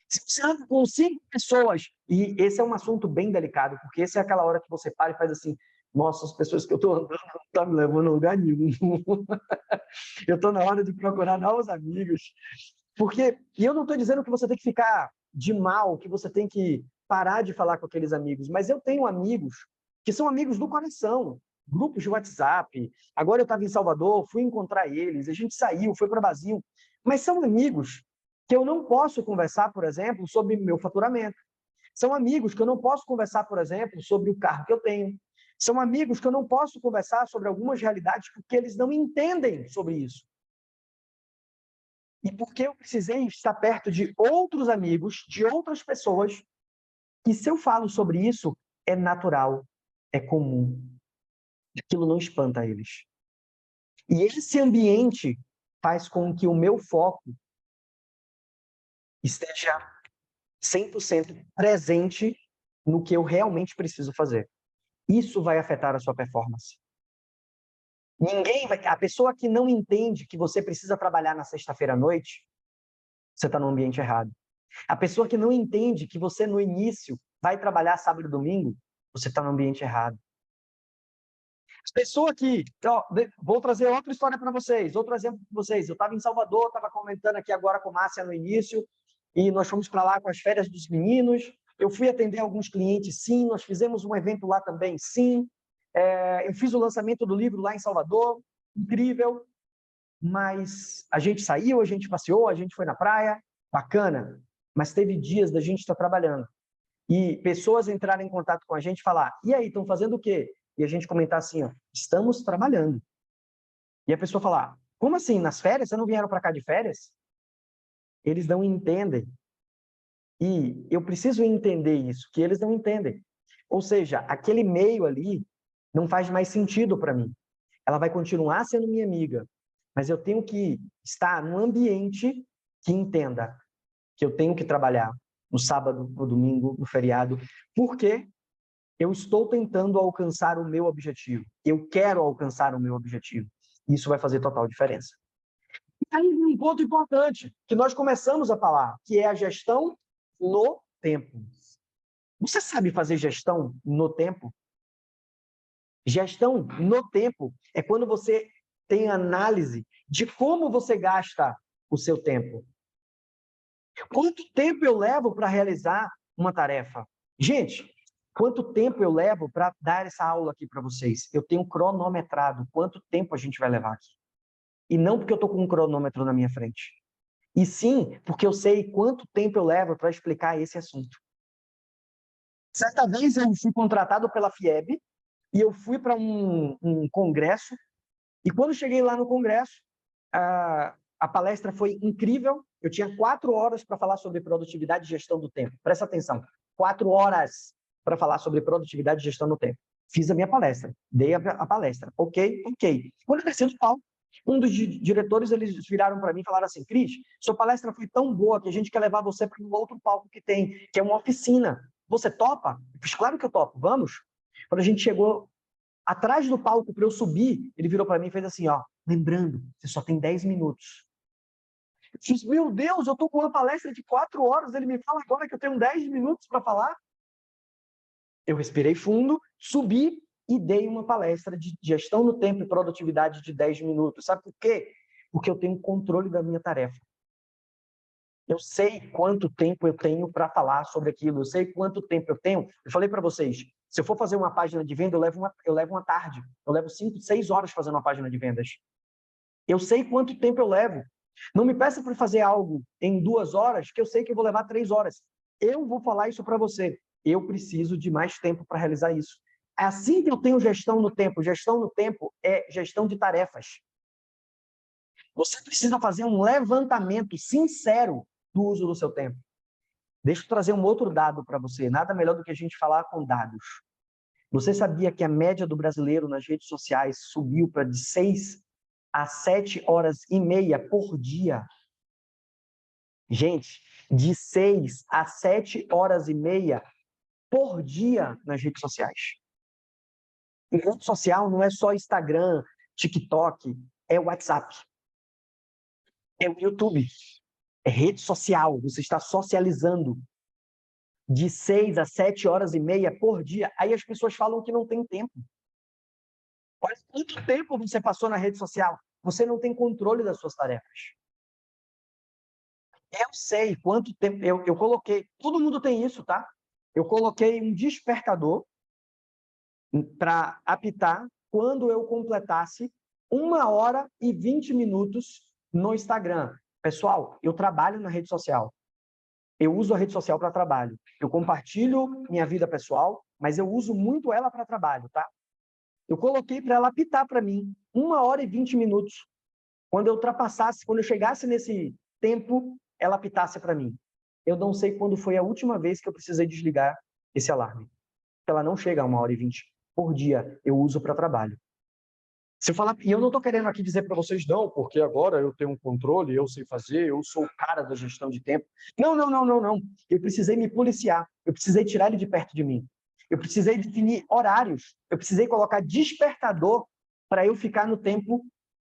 Se você anda com 5 pessoas, e esse é um assunto bem delicado, porque esse é aquela hora que você para e faz assim, nossa, as pessoas que eu estou andando não estão me levando a lugar nenhum. Eu estou na hora de procurar novos amigos. E eu não estou dizendo que você tem que ficar de mal, que você tem que parar de falar com aqueles amigos, mas eu tenho amigos que são amigos do coração, grupos de WhatsApp. Agora eu estava em Salvador, fui encontrar eles, a gente saiu, foi para o Brasil, mas são amigos que eu não posso conversar, por exemplo, sobre meu faturamento. São amigos que eu não posso conversar, por exemplo, sobre o carro que eu tenho. São amigos que eu não posso conversar sobre algumas realidades porque eles não entendem sobre isso. E porque eu precisei estar perto de outros amigos, de outras pessoas, que se eu falo sobre isso, é natural, é comum. Aquilo não espanta eles. E esse ambiente faz com que o meu foco esteja 100% presente no que eu realmente preciso fazer. Isso vai afetar a sua performance. A pessoa que não entende que você precisa trabalhar na sexta-feira à noite, você está no ambiente errado. A pessoa que não entende que você no início vai trabalhar sábado e domingo, você está no ambiente errado. A pessoa que... vou trazer outra história para vocês, outro exemplo para vocês. Eu estava em Salvador, estava comentando aqui agora com a Márcia no início, e nós fomos para lá com as férias dos meninos. Eu fui atender alguns clientes, sim. Nós fizemos um evento lá também, sim. Eu fiz o lançamento do livro lá em Salvador, incrível. Mas a gente saiu, a gente passeou, a gente foi na praia, bacana. Mas teve dias da gente estar trabalhando. E pessoas entrarem em contato com a gente e falar, e aí, estão fazendo o quê? E a gente comentar assim, ó, estamos trabalhando. E a pessoa falar, como assim, nas férias? Vocês não vieram para cá de férias? Eles não entendem. E eu preciso entender isso, que eles não entendem. Ou seja, aquele meio ali não faz mais sentido para mim. Ela vai continuar sendo minha amiga, mas eu tenho que estar num ambiente que entenda que eu tenho que trabalhar no sábado, no domingo, no feriado, porque eu estou tentando alcançar o meu objetivo. Eu quero alcançar o meu objetivo. Isso vai fazer total diferença. Aí um ponto importante que nós começamos a falar, que é a gestão no tempo. Você sabe fazer gestão no tempo? Gestão no tempo é quando você tem análise de como você gasta o seu tempo. Quanto tempo eu levo para realizar uma tarefa? Gente, quanto tempo eu levo para dar essa aula aqui para vocês? Eu tenho cronometrado quanto tempo a gente vai levar aqui. E não porque eu estou com um cronômetro na minha frente. E sim porque eu sei quanto tempo eu levo para explicar esse assunto. Certa vez eu fui contratado pela FIEB e eu fui para um congresso. E quando cheguei lá no congresso, a palestra foi incrível. Eu tinha 4 horas para falar sobre produtividade e gestão do tempo. Presta atenção, 4 horas para falar sobre produtividade e gestão do tempo. Fiz a minha palestra, dei a palestra. Ok. Quando eu desci do palco, um dos diretores, eles viraram para mim e falaram assim: Cris, sua palestra foi tão boa que a gente quer levar você para um outro palco que tem, que é uma oficina. Você topa? Eu fiz, claro que eu topo, vamos. Quando a gente chegou atrás do palco para eu subir, ele virou para mim e fez assim, ó, lembrando, você só tem 10 minutos. Eu fiz, meu Deus, eu estou com uma palestra de 4 horas, ele me fala agora que eu tenho 10 minutos para falar? Eu respirei fundo, subi e dei uma palestra de gestão no tempo e produtividade de 10 minutos. Sabe por quê? Porque eu tenho controle da minha tarefa. Eu sei quanto tempo eu tenho para falar sobre aquilo, eu sei quanto tempo eu tenho. Eu falei para vocês, se eu for fazer uma página de venda, eu levo uma tarde. Eu levo 5, 6 horas fazendo uma página de vendas. Eu sei quanto tempo eu levo. Não me peça para fazer algo em 2 horas, que eu sei que eu vou levar 3 horas. Eu vou falar isso para você. Eu preciso de mais tempo para realizar isso. É assim que eu tenho gestão no tempo. Gestão no tempo é gestão de tarefas. Você precisa fazer um levantamento sincero do uso do seu tempo. Deixa eu trazer um outro dado para você. Nada melhor do que a gente falar com dados. Você sabia que a média do brasileiro nas redes sociais subiu para de 6 a 7 horas e meia por dia? Gente, de 6 a 7 horas e meia por dia nas redes sociais. E rede social não é só Instagram, TikTok, é WhatsApp, é o YouTube, é rede social. Você está socializando de 6 a 7 horas e meia por dia. Aí as pessoas falam que não tem tempo. Olha quanto tempo você passou na rede social. Você não tem controle das suas tarefas. Eu sei quanto tempo eu coloquei. Todo mundo tem isso, tá? Eu coloquei um despertador para apitar quando eu completasse 1 hora e 20 minutos no Instagram. Pessoal, eu trabalho na rede social. Eu uso a rede social para trabalho. Eu compartilho minha vida pessoal, mas eu uso muito ela para trabalho, tá? Eu coloquei para ela apitar para mim 1 hora e 20 minutos. Quando eu ultrapassasse, quando eu chegasse nesse tempo, ela apitasse para mim. Eu não sei quando foi a última vez que eu precisei desligar esse alarme. Ela não chega a 1 hora e 20 por dia. Eu uso para trabalho. Se eu falar, e eu não estou querendo aqui dizer para vocês, não, porque agora eu tenho um controle, eu sei fazer, eu sou o cara da gestão de tempo. Não, não, não, não, não. Eu precisei me policiar, eu precisei tirar ele de perto de mim. Eu precisei definir horários, eu precisei colocar despertador para eu ficar no tempo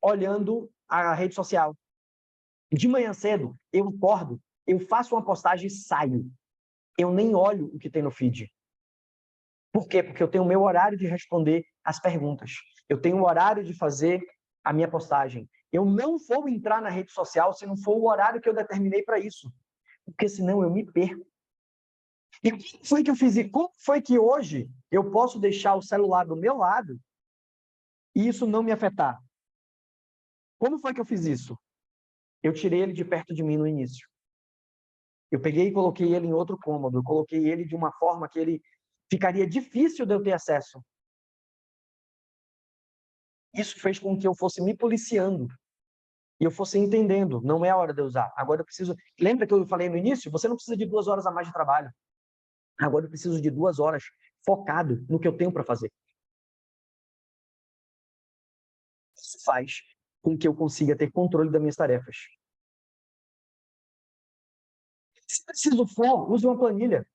olhando a rede social. De manhã cedo, eu acordo, eu faço uma postagem e saio. Eu nem olho o que tem no feed. Por quê? Porque eu tenho o meu horário de responder as perguntas. Eu tenho o horário de fazer a minha postagem. Eu não vou entrar na rede social se não for o horário que eu determinei para isso. Porque senão eu me perco. E como foi que eu fiz? E como foi que hoje eu posso deixar o celular do meu lado e isso não me afetar? Como foi que eu fiz isso? Eu tirei ele de perto de mim no início. Eu peguei e coloquei ele em outro cômodo. Eu coloquei ele de uma forma que ele ficaria difícil de eu ter acesso. Isso fez com que eu fosse me policiando e eu fosse entendendo, não é a hora de eu usar. Agora eu preciso... Lembra que eu falei no início? Você não precisa de 2 horas a mais de trabalho. Agora eu preciso de 2 horas focado no que eu tenho para fazer. Isso faz com que eu consiga ter controle das minhas tarefas. Se preciso for, use uma planilha,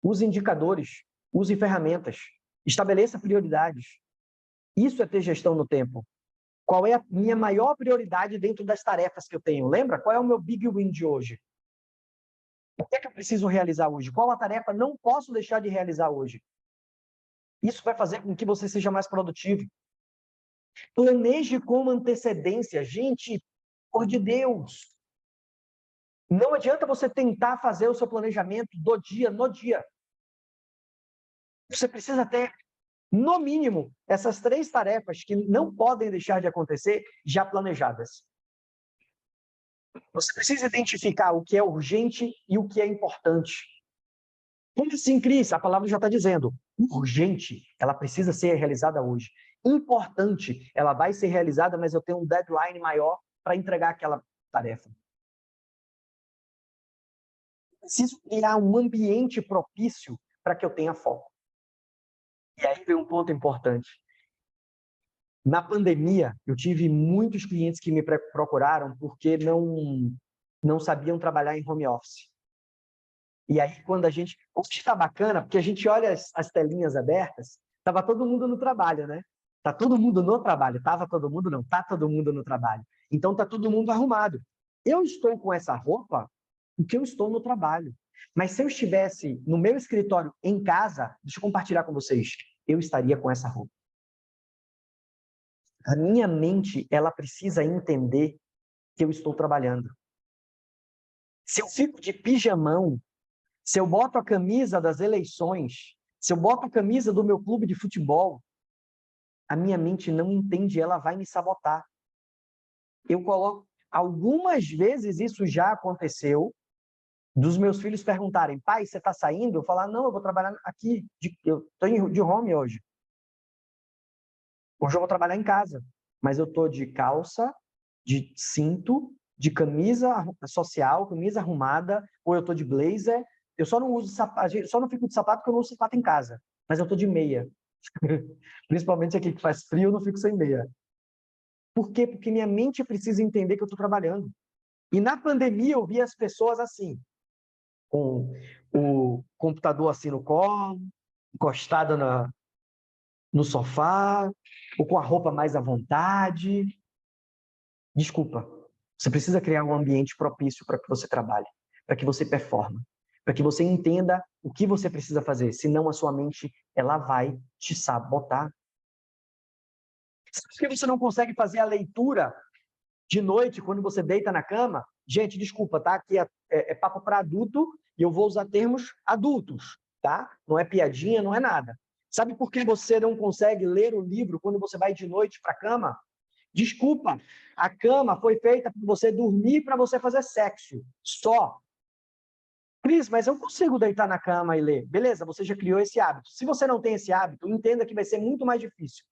use indicadores, use ferramentas, estabeleça prioridades. Isso é ter gestão no tempo. Qual é a minha maior prioridade dentro das tarefas que eu tenho? Lembra? Qual é o meu big win de hoje? O que é que eu preciso realizar hoje? Qual a tarefa não posso deixar de realizar hoje? Isso vai fazer com que você seja mais produtivo. Planeje com antecedência. Gente, por de Deus, não adianta você tentar fazer o seu planejamento do dia no dia. Você precisa ter, no mínimo, essas 3 tarefas que não podem deixar de acontecer já planejadas. Você precisa identificar o que é urgente e o que é importante. Como assim, Cris? A palavra já está dizendo. Urgente, ela precisa ser realizada hoje. Importante, ela vai ser realizada, mas eu tenho um deadline maior para entregar aquela tarefa. Preciso criar um ambiente propício para que eu tenha foco. E aí vem um ponto importante. Na pandemia, eu tive muitos clientes que me procuraram porque não sabiam trabalhar em home office. E aí, quando a gente... O que está bacana, porque a gente olha as telinhas abertas, estava todo mundo no trabalho, né? Está todo mundo no trabalho. Estava todo mundo, não. Está todo mundo no trabalho. Então, está todo mundo arrumado. Eu estou com essa roupa porque eu estou no trabalho. Mas se eu estivesse no meu escritório em casa, deixa eu compartilhar com vocês, eu estaria com essa roupa. A minha mente, ela precisa entender que eu estou trabalhando. Se eu fico de pijamão, se eu boto a camisa das eleições, se eu boto a camisa do meu clube de futebol, a minha mente não entende, ela vai me sabotar. Eu coloco... Algumas vezes isso já aconteceu, dos meus filhos perguntarem, pai, você está saindo? Eu falar, não, eu vou trabalhar aqui, eu estou de home hoje. Hoje eu vou trabalhar em casa, mas eu estou de calça, de cinto, de camisa social, camisa arrumada, ou eu estou de blazer. Eu só não uso sapato, só não fico de sapato porque eu não uso sapato em casa, mas eu estou de meia. Principalmente aqui que faz frio, eu não fico sem meia. Por quê? Porque minha mente precisa entender que eu estou trabalhando. E na pandemia eu vi as pessoas assim, com o computador assim no colo, encostado no sofá, ou com a roupa mais à vontade. Desculpa, você precisa criar um ambiente propício para que você trabalhe, para que você performe, para que você entenda o que você precisa fazer, senão a sua mente ela vai te sabotar. Por que você não consegue fazer a leitura de noite, quando você deita na cama? Gente, desculpa, tá? Aqui é papo para adulto e eu vou usar termos adultos, tá? Não é piadinha, não é nada. Sabe por que você não consegue ler o livro quando você vai de noite para a cama? Desculpa, a cama foi feita para você dormir, para você fazer sexo, só. Cris, mas eu consigo deitar na cama e ler. Beleza, você já criou esse hábito. Se você não tem esse hábito, entenda que vai ser muito mais difícil.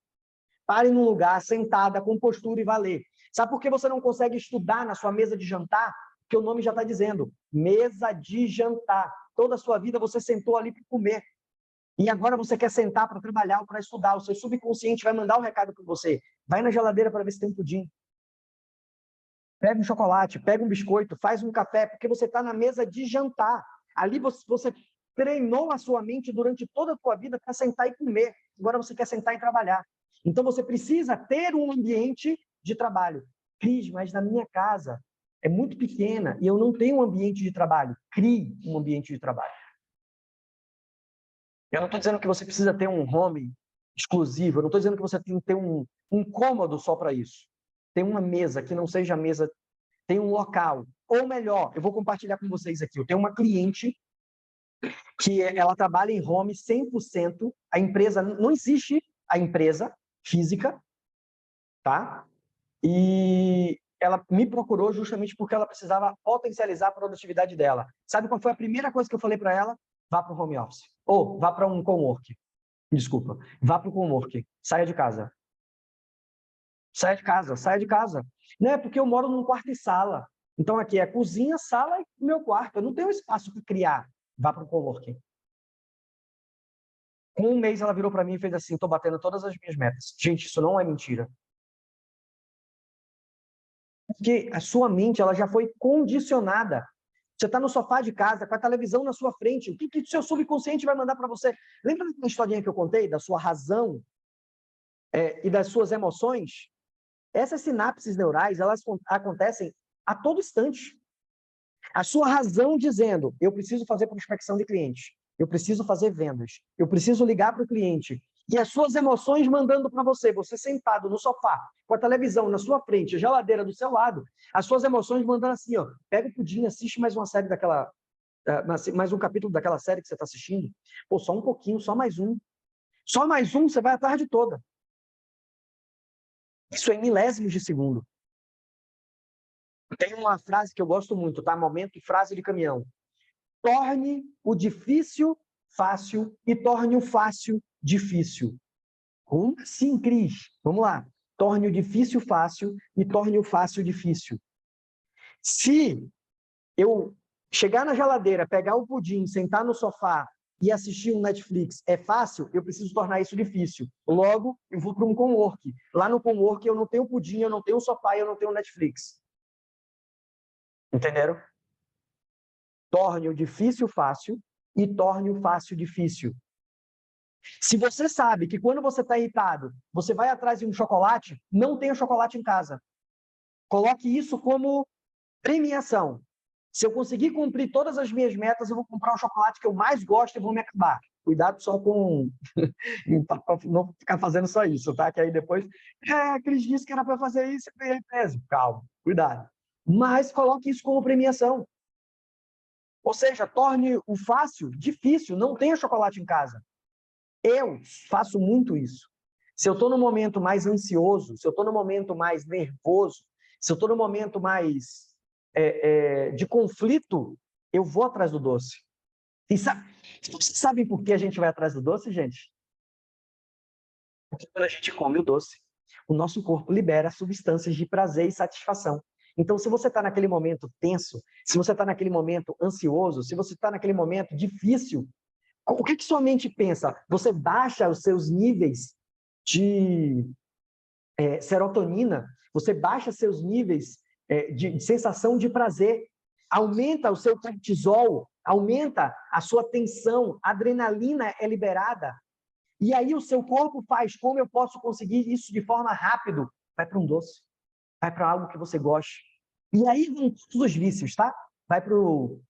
Pare num lugar, sentada, com postura e vá ler. Sabe por que você não consegue estudar na sua mesa de jantar? Porque o nome já está dizendo, mesa de jantar. Toda a sua vida você sentou ali para comer. E agora você quer sentar para trabalhar ou para estudar. O seu subconsciente vai mandar um recado para você. Vai na geladeira para ver se tem pudim. Pega um chocolate, pega um biscoito, faz um café, porque você está na mesa de jantar. Ali você treinou a sua mente durante toda a sua vida para sentar e comer. Agora você quer sentar e trabalhar. Então você precisa ter um ambiente de trabalho. Cris, mas na minha casa é muito pequena e eu não tenho um ambiente de trabalho. Crie um ambiente de trabalho. Eu não estou dizendo que você precisa ter um home exclusivo, eu não estou dizendo que você tem que ter um cômodo só para isso. Tem uma mesa que não seja a mesa, tem um local. Ou melhor, eu vou compartilhar com vocês aqui, eu tenho uma cliente que ela trabalha em home 100%, a empresa, não existe a empresa física, tá? E ela me procurou justamente porque ela precisava potencializar a produtividade dela. Sabe qual foi a primeira coisa que eu falei para ela? Vá para o home office. Ou vá para um cowork. Desculpa. Vá para o cowork. Saia de casa. Saia de casa, saia de casa. Não é porque eu moro num quarto e sala. Então aqui é cozinha, sala e meu quarto. Eu não tenho espaço para criar. Vá para o coworking. Com um mês ela virou para mim e fez assim, estou batendo todas as minhas metas. Gente, isso não é mentira. Porque a sua mente ela já foi condicionada. Você está no sofá de casa, com a televisão na sua frente. O que o seu subconsciente vai mandar para você? Lembra da historinha que eu contei, da sua razão e das suas emoções? Essas sinapses neurais, elas acontecem a todo instante. A sua razão dizendo, eu preciso fazer prospecção de clientes, eu preciso fazer vendas, eu preciso ligar para o cliente. E as suas emoções mandando para você, você sentado no sofá, com a televisão na sua frente, a geladeira do seu lado, as suas emoções mandando assim, ó, pega o pudim, assiste mais uma série daquela, mais um capítulo daquela série que você está assistindo. Pô, só um pouquinho, só mais um. Só mais um, você vai a tarde toda. Isso é em milésimos de segundo. Tem uma frase que eu gosto muito, tá? Momento, frase de caminhão. Torne o difícil fácil e torne o fácil difícil. Como assim, Cris? Vamos lá. Torne o difícil fácil e torne o fácil difícil. Se eu chegar na geladeira, pegar o pudim, sentar no sofá e assistir um Netflix é fácil, eu preciso tornar isso difícil. Logo, eu vou para um cowork. Lá no cowork eu não tenho pudim, eu não tenho sofá, eu não tenho Netflix. Entenderam? Torne o difícil fácil e torne o fácil difícil. Se você sabe que quando você está irritado, você vai atrás de um chocolate, não tenha chocolate em casa. Coloque isso como premiação. Se eu conseguir cumprir todas as minhas metas, eu vou comprar o chocolate que eu mais gosto e vou me acabar. Cuidado só com não ficar fazendo só isso, tá? Que aí depois, a Cris disse que era para fazer isso e ganhei peso. Calma, cuidado. Mas coloque isso como premiação. Ou seja, torne o fácil difícil, não tenha chocolate em casa. Eu faço muito isso. Se eu estou no momento mais ansioso, se eu estou no momento mais nervoso, se eu estou no momento mais de conflito, eu vou atrás do doce. E vocês sabem por que a gente vai atrás do doce, gente? Porque quando a gente come o doce, o nosso corpo libera substâncias de prazer e satisfação. Então, se você está naquele momento tenso, se você está naquele momento ansioso, se você está naquele momento difícil, o que sua mente pensa? Você baixa os seus níveis de serotonina, você baixa seus níveis de sensação de prazer, aumenta o seu cortisol, aumenta a sua tensão, a adrenalina é liberada. E aí o seu corpo faz, como eu posso conseguir isso de forma rápida? Vai para um doce, vai para algo que você goste. E aí vão todos os vícios, tá? Vai para o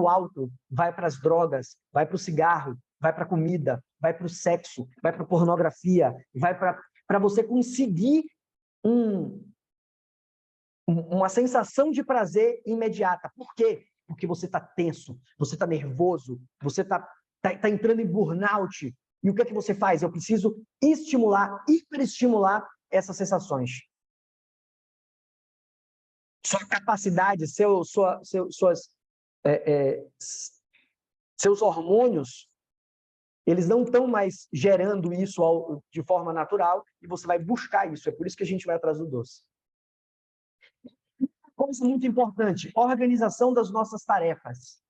álcool, vai para as drogas, vai para o cigarro, vai para a comida, vai para o sexo, vai para a pornografia, vai para você conseguir uma sensação de prazer imediata. Por quê? Porque você está tenso, você está nervoso, você está entrando em burnout. E o que é que você faz? Eu preciso estimular, hiperestimular essas sensações. Sua capacidade, seus hormônios, eles não estão mais gerando isso de forma natural e você vai buscar isso. É por isso que a gente vai atrás do doce. Coisa muito importante, organização das nossas tarefas.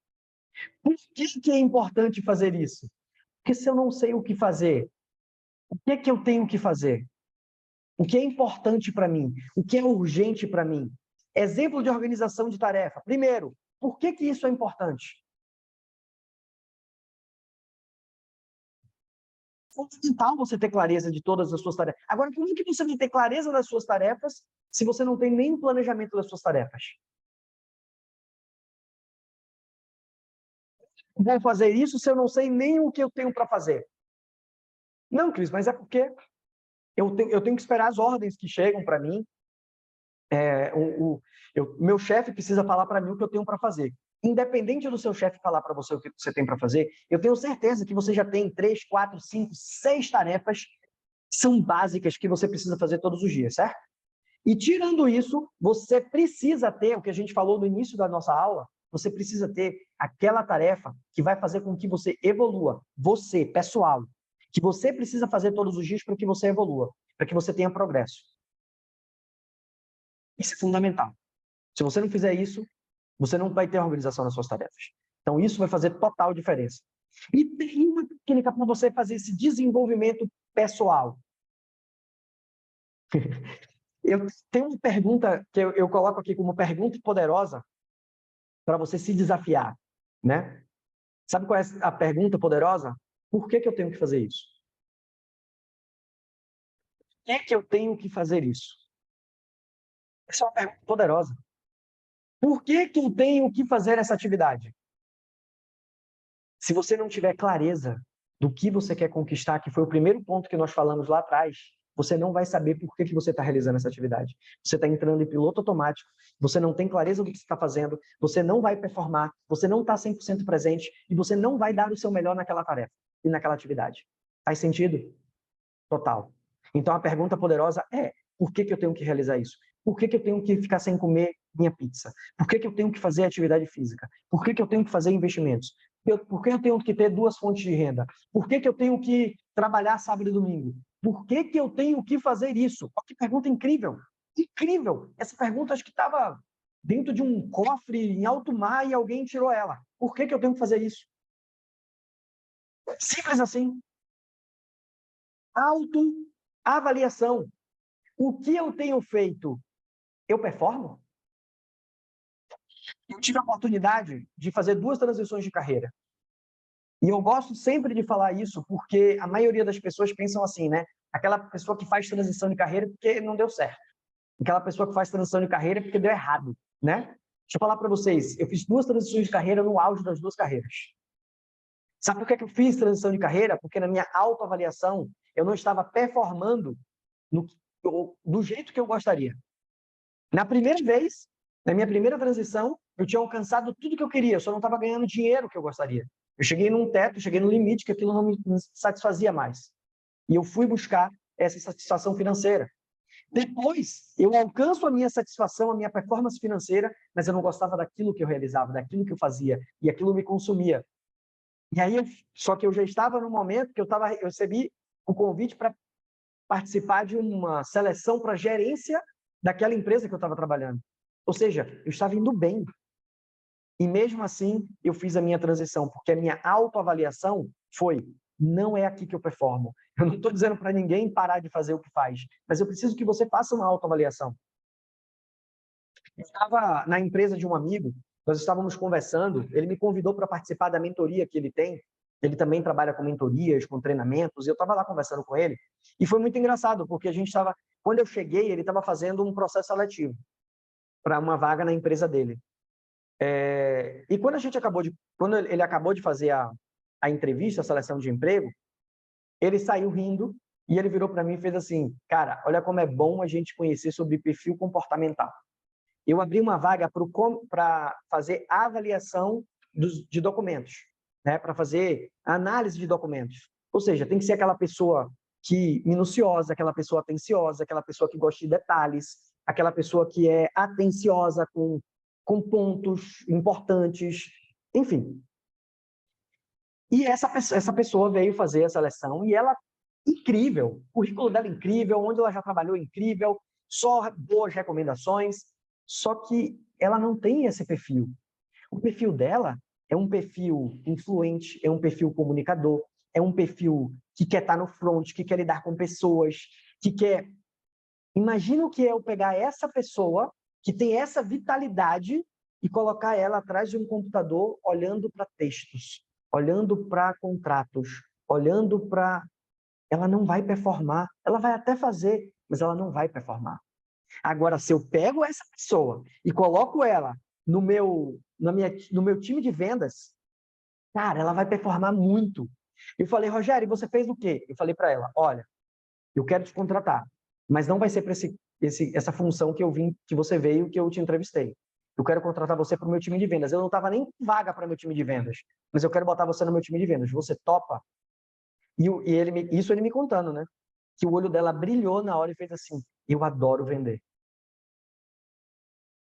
Por que é importante fazer isso? Porque se eu não sei o que fazer, o que é que eu tenho que fazer? O que é importante para mim? O que é urgente para mim? Exemplo de organização de tarefa. Primeiro, por que isso é importante? É fundamental você ter clareza de todas as suas tarefas. Agora, como que você vai ter clareza das suas tarefas se você não tem nem planejamento das suas tarefas? Vou fazer isso se eu não sei nem o que eu tenho para fazer? Não, Cris, mas é porque eu tenho que esperar as ordens que chegam para mim. Meu chefe precisa falar para mim o que eu tenho para fazer. Independente do seu chefe falar para você o que você tem para fazer, eu tenho certeza que você já tem 3, 4, 5, 6 tarefas que são básicas que você precisa fazer todos os dias, certo? E tirando isso, você precisa ter, o que a gente falou no início da nossa aula, você precisa ter aquela tarefa que vai fazer com que você evolua. Você, pessoal, que você precisa fazer todos os dias para que você evolua, para que você tenha progresso. Isso é fundamental. Se você não fizer isso, você não vai ter organização nas suas tarefas. Então, isso vai fazer total diferença. E tem uma técnica para você fazer esse desenvolvimento pessoal. Eu tenho uma pergunta que eu coloco aqui como pergunta poderosa para você se desafiar, né? Sabe qual é a pergunta poderosa? Por que eu tenho que fazer isso? que eu tenho que fazer isso? Essa é uma pergunta poderosa. Por que eu tenho que fazer essa atividade? Se você não tiver clareza do que você quer conquistar, que foi o primeiro ponto que nós falamos lá atrás, você não vai saber por que você está realizando essa atividade. Você está entrando em piloto automático, você não tem clareza do que você está fazendo, você não vai performar, você não está 100% presente e você não vai dar o seu melhor naquela tarefa e naquela atividade. Faz sentido? Total. Então a pergunta poderosa é: por que eu tenho que realizar isso? Por que eu tenho que ficar sem comer minha pizza? Por que eu tenho que fazer atividade física? Por que eu tenho que fazer investimentos? Por que eu tenho que ter 2 fontes de renda? Por que eu tenho que trabalhar sábado e domingo? Por que eu tenho que fazer isso? Olha que pergunta incrível! Incrível! Essa pergunta acho que estava dentro de um cofre em alto mar e alguém tirou ela. Por que eu tenho que fazer isso? Simples assim. Autoavaliação. O que eu tenho feito, eu performo? Eu tive a oportunidade de fazer 2 transições de carreira. E eu gosto sempre de falar isso, porque a maioria das pessoas pensam assim, né? Aquela pessoa que faz transição de carreira porque não deu certo. Aquela pessoa que faz transição de carreira porque deu errado, né? Deixa eu falar para vocês, eu fiz 2 transições de carreira no auge das 2 carreiras. Sabe por que eu fiz transição de carreira? Porque na minha autoavaliação, eu não estava performando do jeito que eu gostaria. Na primeira vez, na minha primeira transição, eu tinha alcançado tudo que eu queria, eu só não estava ganhando dinheiro que eu gostaria. Eu cheguei num teto, cheguei no limite que aquilo não me satisfazia mais. E eu fui buscar essa satisfação financeira. Depois, eu alcanço a minha satisfação, a minha performance financeira, mas eu não gostava daquilo que eu realizava, daquilo que eu fazia, e aquilo me consumia. E aí, só que eu já estava no momento que eu recebi o convite para participar de uma seleção para gerência daquela empresa que eu estava trabalhando. Ou seja, eu estava indo bem. E mesmo assim, eu fiz a minha transição, porque a minha autoavaliação foi: não é aqui que eu performo. Eu não estou dizendo para ninguém parar de fazer o que faz, mas eu preciso que você faça uma autoavaliação. Eu estava na empresa de um amigo, nós estávamos conversando, ele me convidou para participar da mentoria que ele tem. Ele também trabalha com mentorias, com treinamentos, e eu estava lá conversando com ele, e foi muito engraçado, porque a gente estava, quando eu cheguei, ele estava fazendo um processo seletivo para uma vaga na empresa dele. E quando ele acabou de fazer a entrevista, a seleção de emprego, ele saiu rindo e ele virou para mim e fez assim: cara, olha como é bom a gente conhecer sobre perfil comportamental. Eu abri uma vaga para fazer a avaliação de documentos, né? Para fazer análise de documentos. Ou seja, tem que ser aquela pessoa minuciosa, aquela pessoa atenciosa, aquela pessoa que gosta de detalhes, aquela pessoa que é atenciosa com pontos importantes, enfim. E essa pessoa veio fazer a seleção e ela, incrível, o currículo dela incrível, onde ela já trabalhou incrível, só boas recomendações, só que ela não tem esse perfil. O perfil dela é um perfil influente, é um perfil comunicador, é um perfil que quer estar no front, que quer lidar com pessoas, que quer... Imagina o que é eu pegar essa pessoa que tem essa vitalidade e colocar ela atrás de um computador olhando para textos, olhando para contratos, olhando para... Ela não vai performar, ela vai até fazer, mas ela não vai performar. Agora, se eu pego essa pessoa e coloco ela no meu time de vendas, cara, ela vai performar muito. Eu falei: Rogério, você fez o quê? Eu falei para ela: olha, eu quero te contratar, mas não vai ser para essa função que você veio, que eu te entrevistei. Eu quero contratar você para o meu time de vendas. Eu não estava nem vaga para meu time de vendas, mas eu quero botar você no meu time de vendas. Você topa? Isso ele me contando, né? Que o olho dela brilhou na hora e fez assim: eu adoro vender.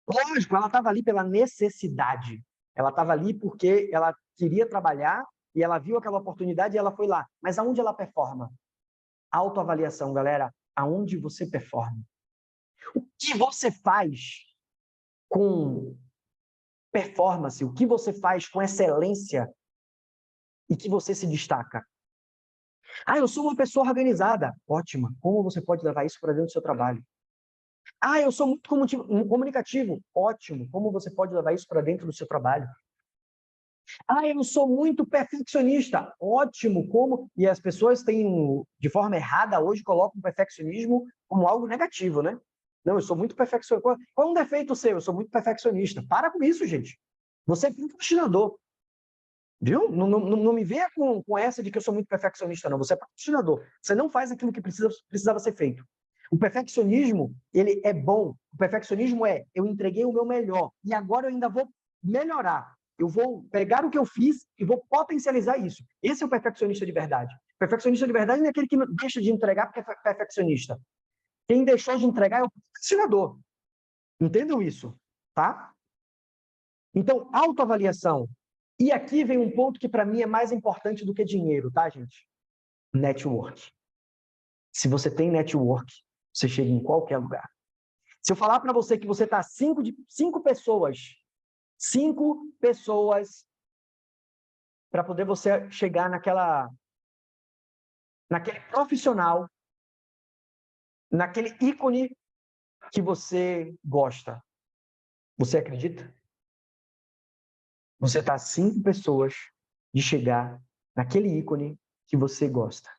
Lógico, ela estava ali pela necessidade. Ela estava ali porque ela queria trabalhar e ela viu aquela oportunidade e ela foi lá. Mas aonde ela performa? Autoavaliação, galera. Aonde você performa? O que você faz com performance? O que você faz com excelência e que você se destaca? Ah, eu sou uma pessoa organizada. Ótima. Como você pode levar isso para dentro do seu trabalho? Ah, eu sou muito comunicativo. Ótimo. Como você pode levar isso para dentro do seu trabalho? Ah, eu sou muito perfeccionista. Ótimo, como... E as pessoas têm, de forma errada, hoje colocam o perfeccionismo como algo negativo, né? Não, eu sou muito perfeccionista. Qual é um defeito seu? Eu sou muito perfeccionista. Para com isso, gente. Você é procrastinador. Viu? Não me venha com essa de que eu sou muito perfeccionista, não. Você é procrastinador. Você não faz aquilo que precisava ser feito. O perfeccionismo, ele é bom. O perfeccionismo é, eu entreguei o meu melhor e agora eu ainda vou melhorar. Eu vou pegar o que eu fiz e vou potencializar isso. Esse é o perfeccionista de verdade. O perfeccionista de verdade não é aquele que deixa de entregar porque é perfeccionista. Quem deixou de entregar é o procrastinador. Entendam isso, tá? Então, autoavaliação. E aqui vem um ponto que para mim é mais importante do que dinheiro, tá, gente? Network. Se você tem network, você chega em qualquer lugar. Se eu falar para você que você está cinco pessoas para poder você chegar naquele profissional, naquele ícone que você gosta. Você acredita? Você está a 5 pessoas de chegar naquele ícone que você gosta.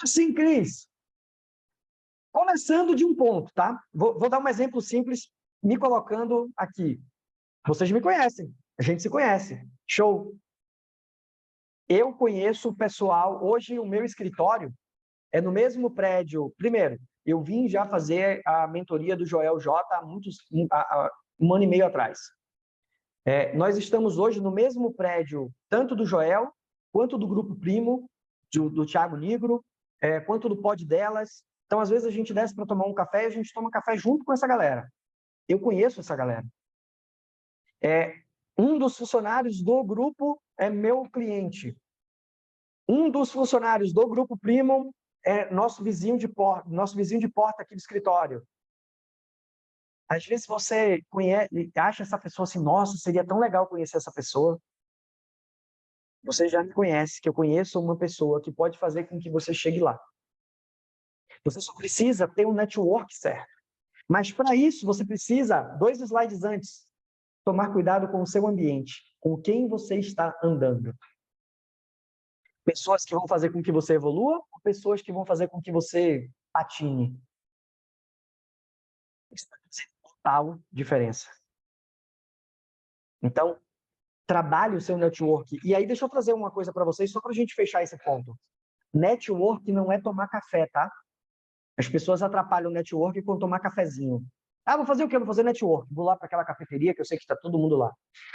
Assim, Cris, começando de um ponto, tá? Vou dar um exemplo simples, me colocando aqui. Vocês me conhecem, a gente se conhece. Show! Eu conheço o pessoal, hoje o meu escritório é no mesmo prédio. Primeiro, eu vim já fazer a mentoria do Joel J há um ano e meio atrás. Nós estamos hoje no mesmo prédio, tanto do Joel, quanto do Grupo Primo, do Thiago Nigro, quanto do Pod Delas. Então, às vezes, a gente desce para tomar um café e a gente toma café junto com essa galera. Eu conheço essa galera. Um dos funcionários do grupo é meu cliente. Um dos funcionários do Grupo Primo é nosso vizinho de porta aqui do escritório. Às vezes você acha essa pessoa assim, nossa, seria tão legal conhecer essa pessoa. Você já me conhece, que eu conheço uma pessoa que pode fazer com que você chegue lá. Você só precisa ter um network certo. Mas para isso, você precisa, 2 slides antes, tomar cuidado com o seu ambiente, com quem você está andando. Pessoas que vão fazer com que você evolua ou pessoas que vão fazer com que você patine? Isso vai fazer total diferença. Então, trabalhe o seu network. E aí, deixa eu trazer uma coisa para vocês, só para a gente fechar esse ponto. Network não é tomar café, tá? As pessoas atrapalham o network com tomar cafezinho. Ah, vou fazer o quê? Vou fazer network. Vou lá para aquela cafeteria que eu sei que está todo mundo lá.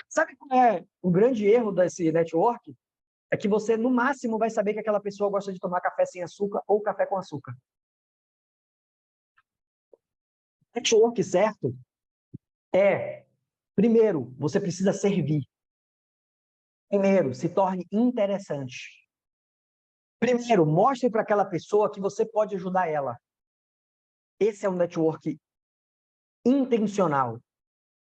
Sabe qual é o grande erro desse network? É que você, no máximo, vai saber que aquela pessoa gosta de tomar café sem açúcar ou café com açúcar. Network certo primeiro, você precisa servir. Primeiro, se torne interessante. Primeiro, mostre para aquela pessoa que você pode ajudar ela. Esse é um network intencional.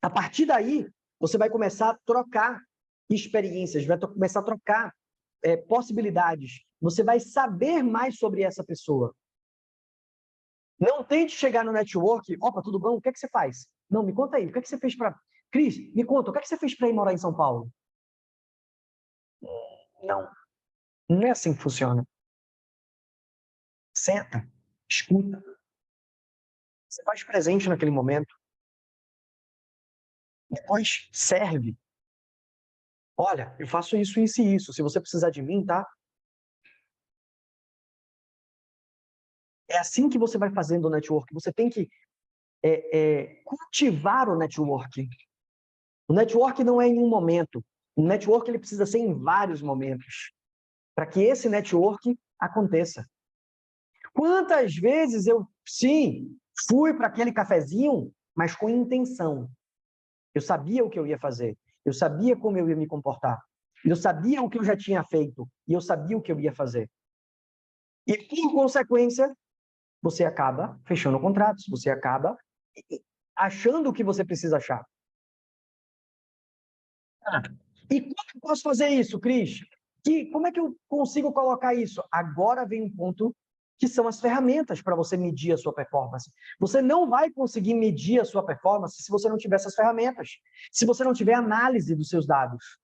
A partir daí, você vai começar a trocar experiências, vai começar a trocar possibilidades. Você vai saber mais sobre essa pessoa. Não tente chegar no network, opa, tudo bom? O que é que você faz? Não, me conta aí, o que é que você fez para... Cris, me conta, o que é que você fez para ir morar em São Paulo? Não, não é assim que funciona. Senta, escuta, você faz presente naquele momento, depois serve. Olha, eu faço isso, isso e isso. Se você precisar de mim, tá? É assim que você vai fazendo o network. Você tem que cultivar o network. O network não é em um momento. O network ele precisa ser em vários momentos para que esse network aconteça. Quantas vezes eu, sim, fui para aquele cafezinho, mas com intenção. Eu sabia o que eu ia fazer. Eu sabia como eu ia me comportar. Eu sabia o que eu já tinha feito. E eu sabia o que eu ia fazer. E, por consequência, você acaba fechando contratos. Você acaba achando o que você precisa achar. E como eu posso fazer isso, Cris? Como é que eu consigo colocar isso? Agora vem um ponto que são as ferramentas para você medir a sua performance. Você não vai conseguir medir a sua performance se você não tiver essas ferramentas, se você não tiver análise dos seus dados.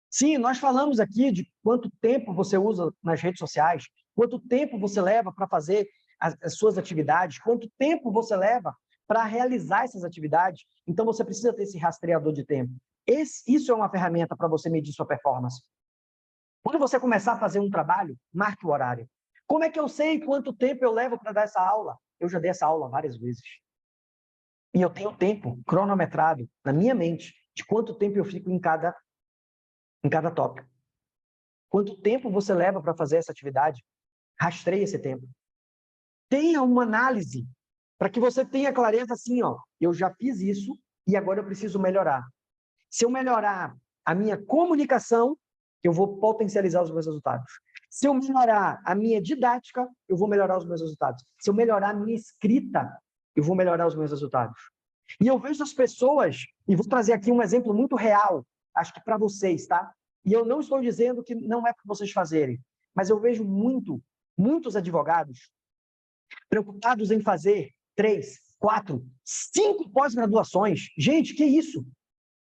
Sim, nós falamos aqui de quanto tempo você usa nas redes sociais, quanto tempo você leva para fazer as suas atividades, quanto tempo você leva para realizar essas atividades. Então, você precisa ter esse rastreador de tempo. Isso é uma ferramenta para você medir sua performance. Quando você começar a fazer um trabalho, marque o horário. Como é que eu sei quanto tempo eu levo para dar essa aula? Eu já dei essa aula várias vezes. E eu tenho tempo cronometrado na minha mente de quanto tempo eu fico em cada tópico. Quanto tempo você leva para fazer essa atividade? Rastreie esse tempo. Tenha uma análise para que você tenha clareza assim, ó, eu já fiz isso e agora eu preciso melhorar. Se eu melhorar a minha comunicação, eu vou potencializar os meus resultados. Se eu melhorar a minha didática, eu vou melhorar os meus resultados. Se eu melhorar a minha escrita, eu vou melhorar os meus resultados. E eu vejo as pessoas, e vou trazer aqui um exemplo muito real, acho que para vocês, tá? E eu não estou dizendo que não é para vocês fazerem, mas eu vejo muitos advogados preocupados em fazer 3, 4, 5 pós-graduações. Gente, que isso?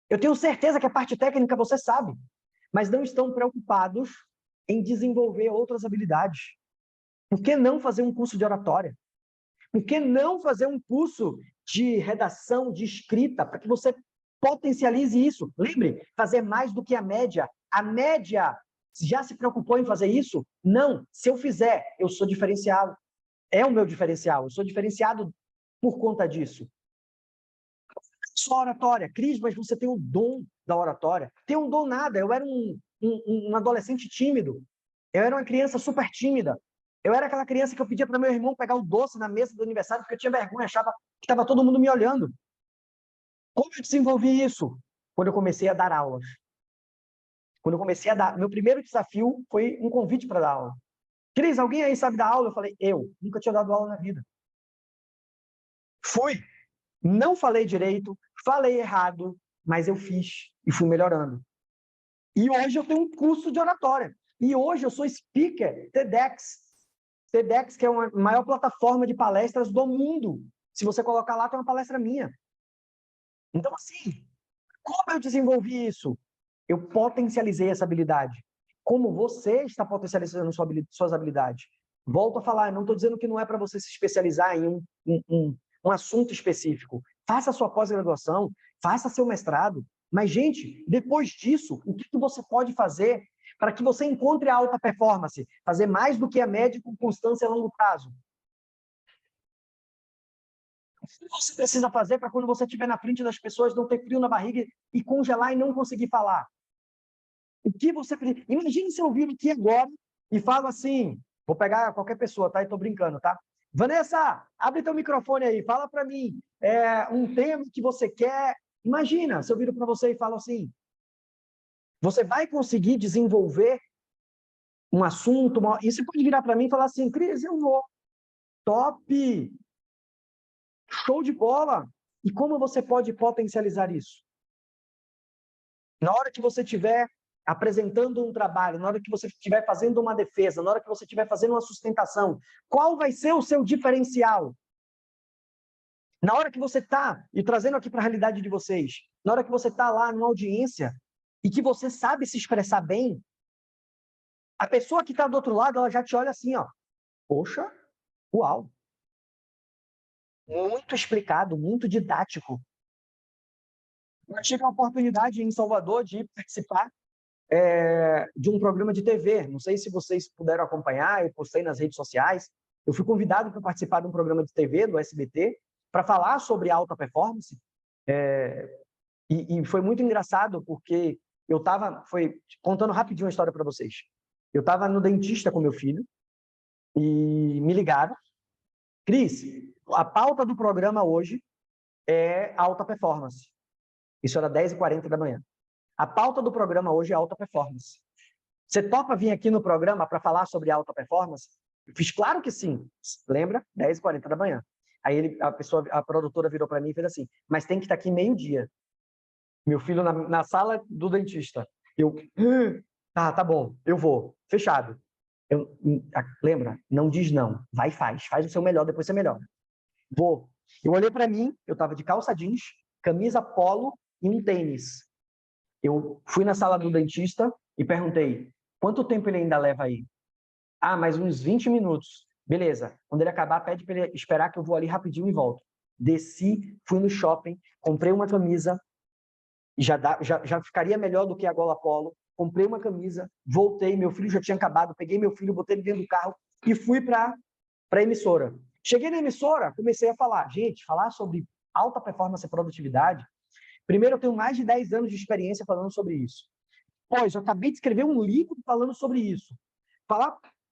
Eu tenho certeza que a parte técnica você sabe, mas não estão preocupados em desenvolver outras habilidades. Por que não fazer um curso de oratória? Por que não fazer um curso de redação, de escrita, para que você potencialize isso? Lembre, fazer mais do que a média. A média já se preocupou em fazer isso? Não. Se eu fizer, eu sou diferenciado. É o meu diferencial. Eu sou diferenciado por conta disso. Só oratória. Cris, mas você tem o dom da oratória. Tem um dom nada. Eu era um adolescente tímido. Eu era uma criança super tímida. Eu era aquela criança que eu pedia para meu irmão pegar o doce na mesa do aniversário porque eu tinha vergonha, achava que estava todo mundo me olhando. Como eu desenvolvi isso? Quando eu comecei a dar aulas. Quando eu comecei a dar... Meu primeiro desafio foi um convite para dar aula. Cris, alguém aí sabe dar aula? Eu falei, eu. Nunca tinha dado aula na vida. Fui. Não falei direito, falei errado, mas eu fiz e fui melhorando. E hoje eu tenho um curso de oratória. E hoje eu sou speaker TEDx. TEDx, que é a maior plataforma de palestras do mundo. Se você colocar lá, tem uma palestra minha. Então, assim, como eu desenvolvi isso? Eu potencializei essa habilidade. Como você está potencializando suas habilidades? Volto a falar, não estou dizendo que não é para você se especializar em um assunto específico. Faça a sua pós-graduação, faça seu mestrado. Mas, gente, depois disso, o que você pode fazer para que você encontre a alta performance? Fazer mais do que a média com constância a longo prazo. O que você precisa fazer para quando você estiver na frente das pessoas não ter frio na barriga e congelar e não conseguir falar? O que você precisa... Imagine se eu vir aqui agora e falo assim, vou pegar qualquer pessoa, tá? E tô brincando, tá? Vanessa, abre teu microfone aí, fala para mim um tema que você quer. Imagina se eu viro para você e falo assim, você vai conseguir desenvolver um assunto, e você pode virar para mim e falar assim, Cris, eu vou. Top! Show de bola! E como você pode potencializar isso? Na hora que você estiver apresentando um trabalho, na hora que você estiver fazendo uma defesa, na hora que você estiver fazendo uma sustentação, qual vai ser o seu diferencial? Na hora que você está, e trazendo aqui para a realidade de vocês, na hora que você está lá numa audiência e que você sabe se expressar bem, a pessoa que está do outro lado, ela já te olha assim, ó, poxa, uau. Muito explicado, muito didático. Eu tive a oportunidade em Salvador de participar de um programa de TV. Não sei se vocês puderam acompanhar, eu postei nas redes sociais. Eu fui convidado para participar de um programa de TV do SBT para falar sobre alta performance. E foi muito engraçado porque eu estava... Contando rapidinho a história para vocês. Eu estava no dentista com meu filho e me ligaram. Cris, a pauta do programa hoje é alta performance. Isso era 10h40 da manhã. A pauta do programa hoje é alta performance. Você topa vir aqui no programa para falar sobre alta performance? Eu fiz claro que sim. Lembra? 10h40 da manhã. Aí a produtora virou para mim e fez assim, mas tem que estar aqui meio-dia. Meu filho na sala do dentista. Eu, tá bom, eu vou. Fechado. Lembra? Não diz não. Vai e faz. Faz o seu melhor, depois você melhora. Vou. Eu olhei para mim, eu estava de calça jeans, camisa polo e um tênis. Eu fui na sala do dentista e perguntei, quanto tempo ele ainda leva aí? Ah, mais uns 20 minutos. Beleza. Quando ele acabar, pede para ele esperar que eu vou ali rapidinho e volto. Desci, fui no shopping, comprei uma camisa, já ficaria melhor do que a gola polo. Comprei uma camisa, voltei, meu filho já tinha acabado, peguei meu filho, botei ele dentro do carro e fui para a emissora. Cheguei na emissora, comecei a falar. Gente, falar sobre alta performance e produtividade. Primeiro, eu tenho mais de 10 anos de experiência falando sobre isso. Pois, eu acabei de escrever um livro falando sobre isso.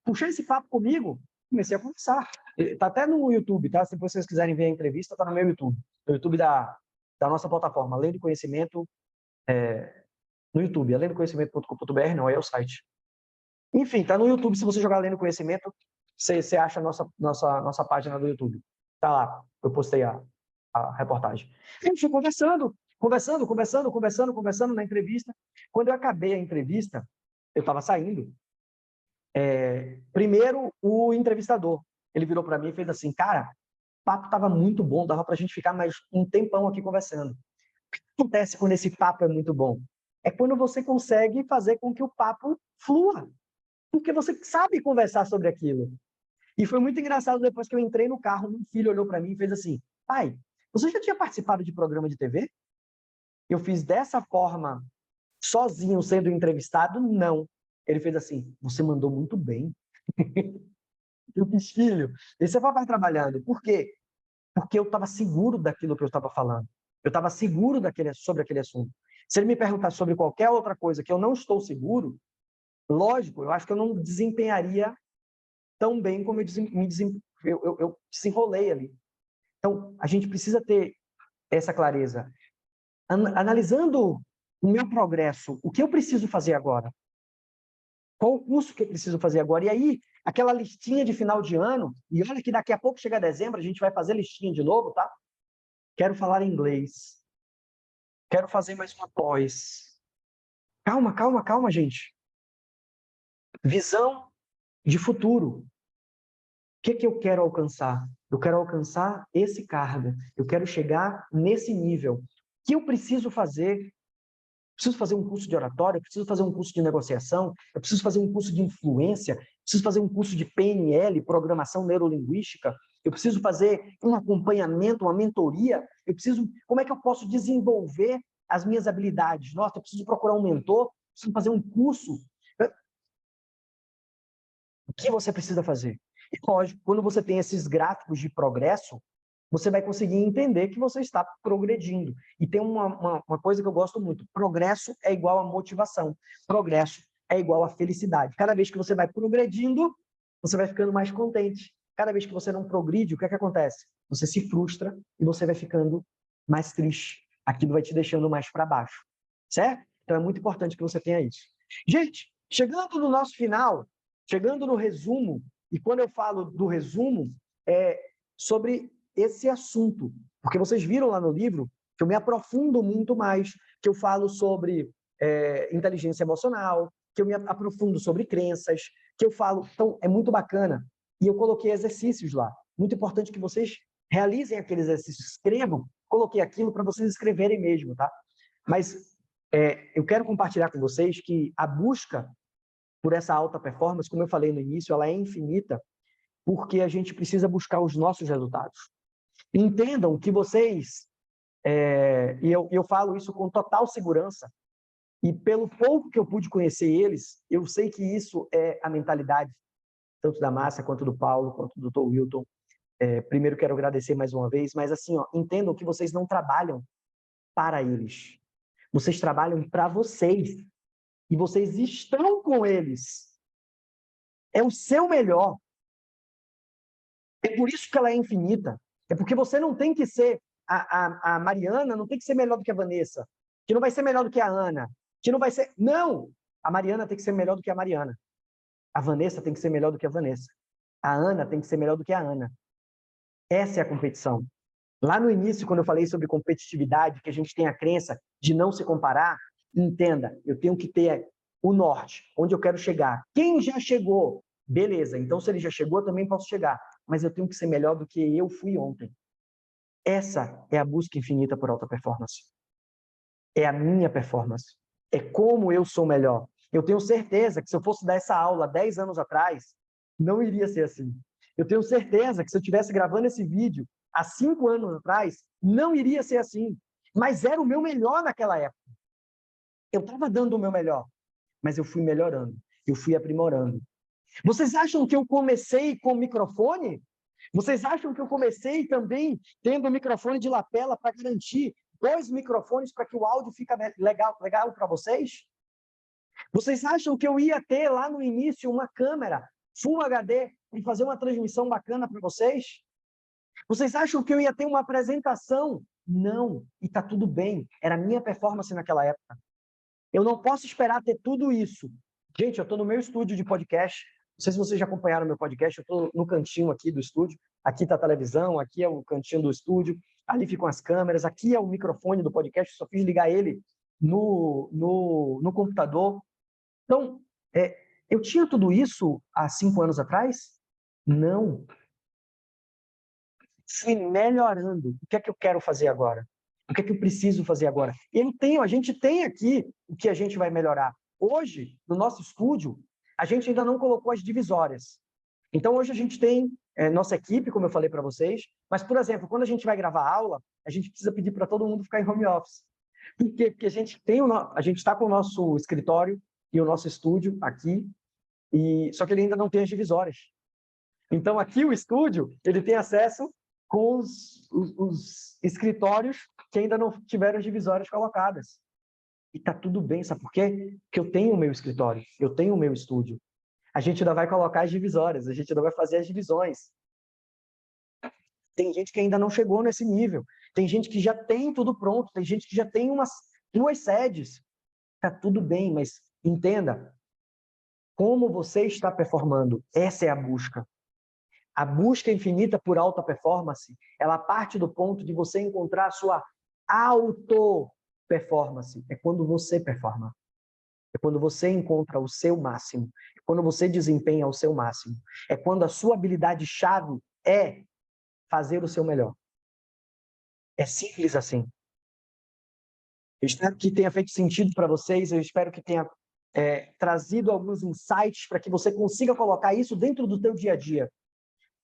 Puxei esse papo comigo, comecei a conversar. Está até no YouTube, tá? Se vocês quiserem ver a entrevista, está no meu YouTube. No YouTube da nossa plataforma, Além do Conhecimento, no YouTube, alemdoconhecimento.com.br, não, é o site. Enfim, está no YouTube, se você jogar Além do Conhecimento, você acha a nossa página do YouTube. Está lá, eu postei a reportagem. A gente foi conversando na entrevista. Quando eu acabei a entrevista, eu estava saindo. Primeiro, o entrevistador, ele virou para mim e fez assim, cara, o papo estava muito bom, dava para a gente ficar mais um tempão aqui conversando. O que acontece quando esse papo é muito bom? É quando você consegue fazer com que o papo flua, porque você sabe conversar sobre aquilo. E foi muito engraçado, depois que eu entrei no carro, meu filho olhou para mim e fez assim, pai, você já tinha participado de programa de TV? Eu fiz dessa forma, sozinho, sendo entrevistado? Não. Ele fez assim, você mandou muito bem. Eu fiz, filho, esse é papai trabalhando. Por quê? Porque eu estava seguro daquilo que eu estava falando. Eu estava seguro sobre aquele assunto. Se ele me perguntar sobre qualquer outra coisa que eu não estou seguro, lógico, eu acho que eu não desempenharia tão bem como eu desenrolei ali. Então, a gente precisa ter essa clareza. Analisando o meu progresso, o que eu preciso fazer agora? Qual o curso que eu preciso fazer agora? E aí, aquela listinha de final de ano, e olha que daqui a pouco chega dezembro, a gente vai fazer listinha de novo, tá? Quero falar inglês. Quero fazer mais uma pós. Calma, gente. Visão de futuro. O que eu quero alcançar? Eu quero alcançar esse cargo. Eu quero chegar nesse nível. O que eu preciso fazer? Preciso fazer um curso de oratória, preciso fazer um curso de negociação, eu preciso fazer um curso de influência, preciso fazer um curso de PNL, programação neurolinguística, eu preciso fazer um acompanhamento, uma mentoria, como é que eu posso desenvolver as minhas habilidades? Nossa, eu preciso procurar um mentor, preciso fazer um curso. O que você precisa fazer? E, lógico, quando você tem esses gráficos de progresso, você vai conseguir entender que você está progredindo. E tem uma coisa que eu gosto muito: progresso é igual a motivação, progresso é igual a felicidade. Cada vez que você vai progredindo, você vai ficando mais contente. Cada vez que você não progride, o que é que acontece? Você se frustra e você vai ficando mais triste. Aquilo vai te deixando mais para baixo, certo? Então é muito importante que você tenha isso. Gente, chegando no nosso final, chegando no resumo, e quando eu falo do resumo, é sobre esse assunto, porque vocês viram lá no livro que eu me aprofundo muito mais, que eu falo sobre inteligência emocional, que eu me aprofundo sobre crenças, que eu falo... Então, é muito bacana. E eu coloquei exercícios lá. Muito importante que vocês realizem aqueles exercícios, escrevam. Coloquei aquilo para vocês escreverem mesmo, tá? Mas eu quero compartilhar com vocês que a busca por essa alta performance, como eu falei no início, ela é infinita, porque a gente precisa buscar os nossos resultados. Entendam que vocês, e eu falo isso com total segurança, e pelo pouco que eu pude conhecer eles, eu sei que isso é a mentalidade, tanto da Márcia, quanto do Paulo, quanto do Dr. Wilton. Primeiro, quero agradecer mais uma vez, mas assim, entendam que vocês não trabalham para eles. Vocês trabalham para vocês. E vocês estão com eles. É o seu melhor. É por isso que ela é infinita. É porque você não tem que ser... A Mariana não tem que ser melhor do que a Vanessa, que não vai ser melhor do que a Ana, que não vai ser... Não! A Mariana tem que ser melhor do que a Mariana. A Vanessa tem que ser melhor do que a Vanessa. A Ana tem que ser melhor do que a Ana. Essa é a competição. Lá no início, quando eu falei sobre competitividade, que a gente tem a crença de não se comparar, entenda, eu tenho que ter o norte, onde eu quero chegar. Quem já chegou? Beleza, então se ele já chegou, eu também posso chegar. Mas eu tenho que ser melhor do que eu fui ontem. Essa é a busca infinita por alta performance. É a minha performance. É como eu sou melhor. Eu tenho certeza que se eu fosse dar essa aula 10 anos atrás, não iria ser assim. Eu tenho certeza que se eu estivesse gravando esse vídeo há 5 anos atrás, não iria ser assim. Mas era o meu melhor naquela época. Eu estava dando o meu melhor, mas eu fui melhorando, eu fui aprimorando. Vocês acham que eu comecei com microfone? Vocês acham que eu comecei também tendo microfone de lapela para garantir 2 microfones para que o áudio fique legal para vocês? Vocês acham que eu ia ter lá no início uma câmera Full HD e fazer uma transmissão bacana para vocês? Vocês acham que eu ia ter uma apresentação? Não, e está tudo bem. Era a minha performance naquela época. Eu não posso esperar ter tudo isso. Gente, eu estou no meu estúdio de podcast. Não sei se vocês já acompanharam meu podcast. Eu estou no cantinho aqui do estúdio. Aqui está a televisão, aqui é o cantinho do estúdio. Ali ficam as câmeras. Aqui é o microfone do podcast. Eu só fiz ligar ele no computador. Então, eu tinha tudo isso há 5 anos atrás? Não. Fui melhorando. O que é que eu quero fazer agora? O que é que eu preciso fazer agora? A gente tem aqui o que a gente vai melhorar. Hoje, no nosso estúdio, a gente ainda não colocou as divisórias. Então, hoje a gente tem nossa equipe, como eu falei para vocês, mas, por exemplo, quando a gente vai gravar aula, a gente precisa pedir para todo mundo ficar em home office. Por quê? Porque a gente está com o nosso escritório e o nosso estúdio aqui, só que ele ainda não tem as divisórias. Então, aqui o estúdio, ele tem acesso com os escritórios que ainda não tiveram as divisórias colocadas. E está tudo bem, sabe por quê? Porque eu tenho o meu escritório, eu tenho o meu estúdio. A gente ainda vai colocar as divisórias, a gente ainda vai fazer as divisões. Tem gente que ainda não chegou nesse nível. Tem gente que já tem tudo pronto, tem gente que já tem 2 sedes. Está tudo bem, mas entenda, como você está performando, essa é a busca. A busca infinita por alta performance, ela parte do ponto de você encontrar a sua auto-performance. É quando você performa. É quando você encontra o seu máximo. É quando você desempenha o seu máximo. É quando a sua habilidade-chave é fazer o seu melhor. É simples assim. Eu espero que tenha feito sentido para vocês. Eu espero que tenha trazido alguns insights para que você consiga colocar isso dentro do teu dia a dia.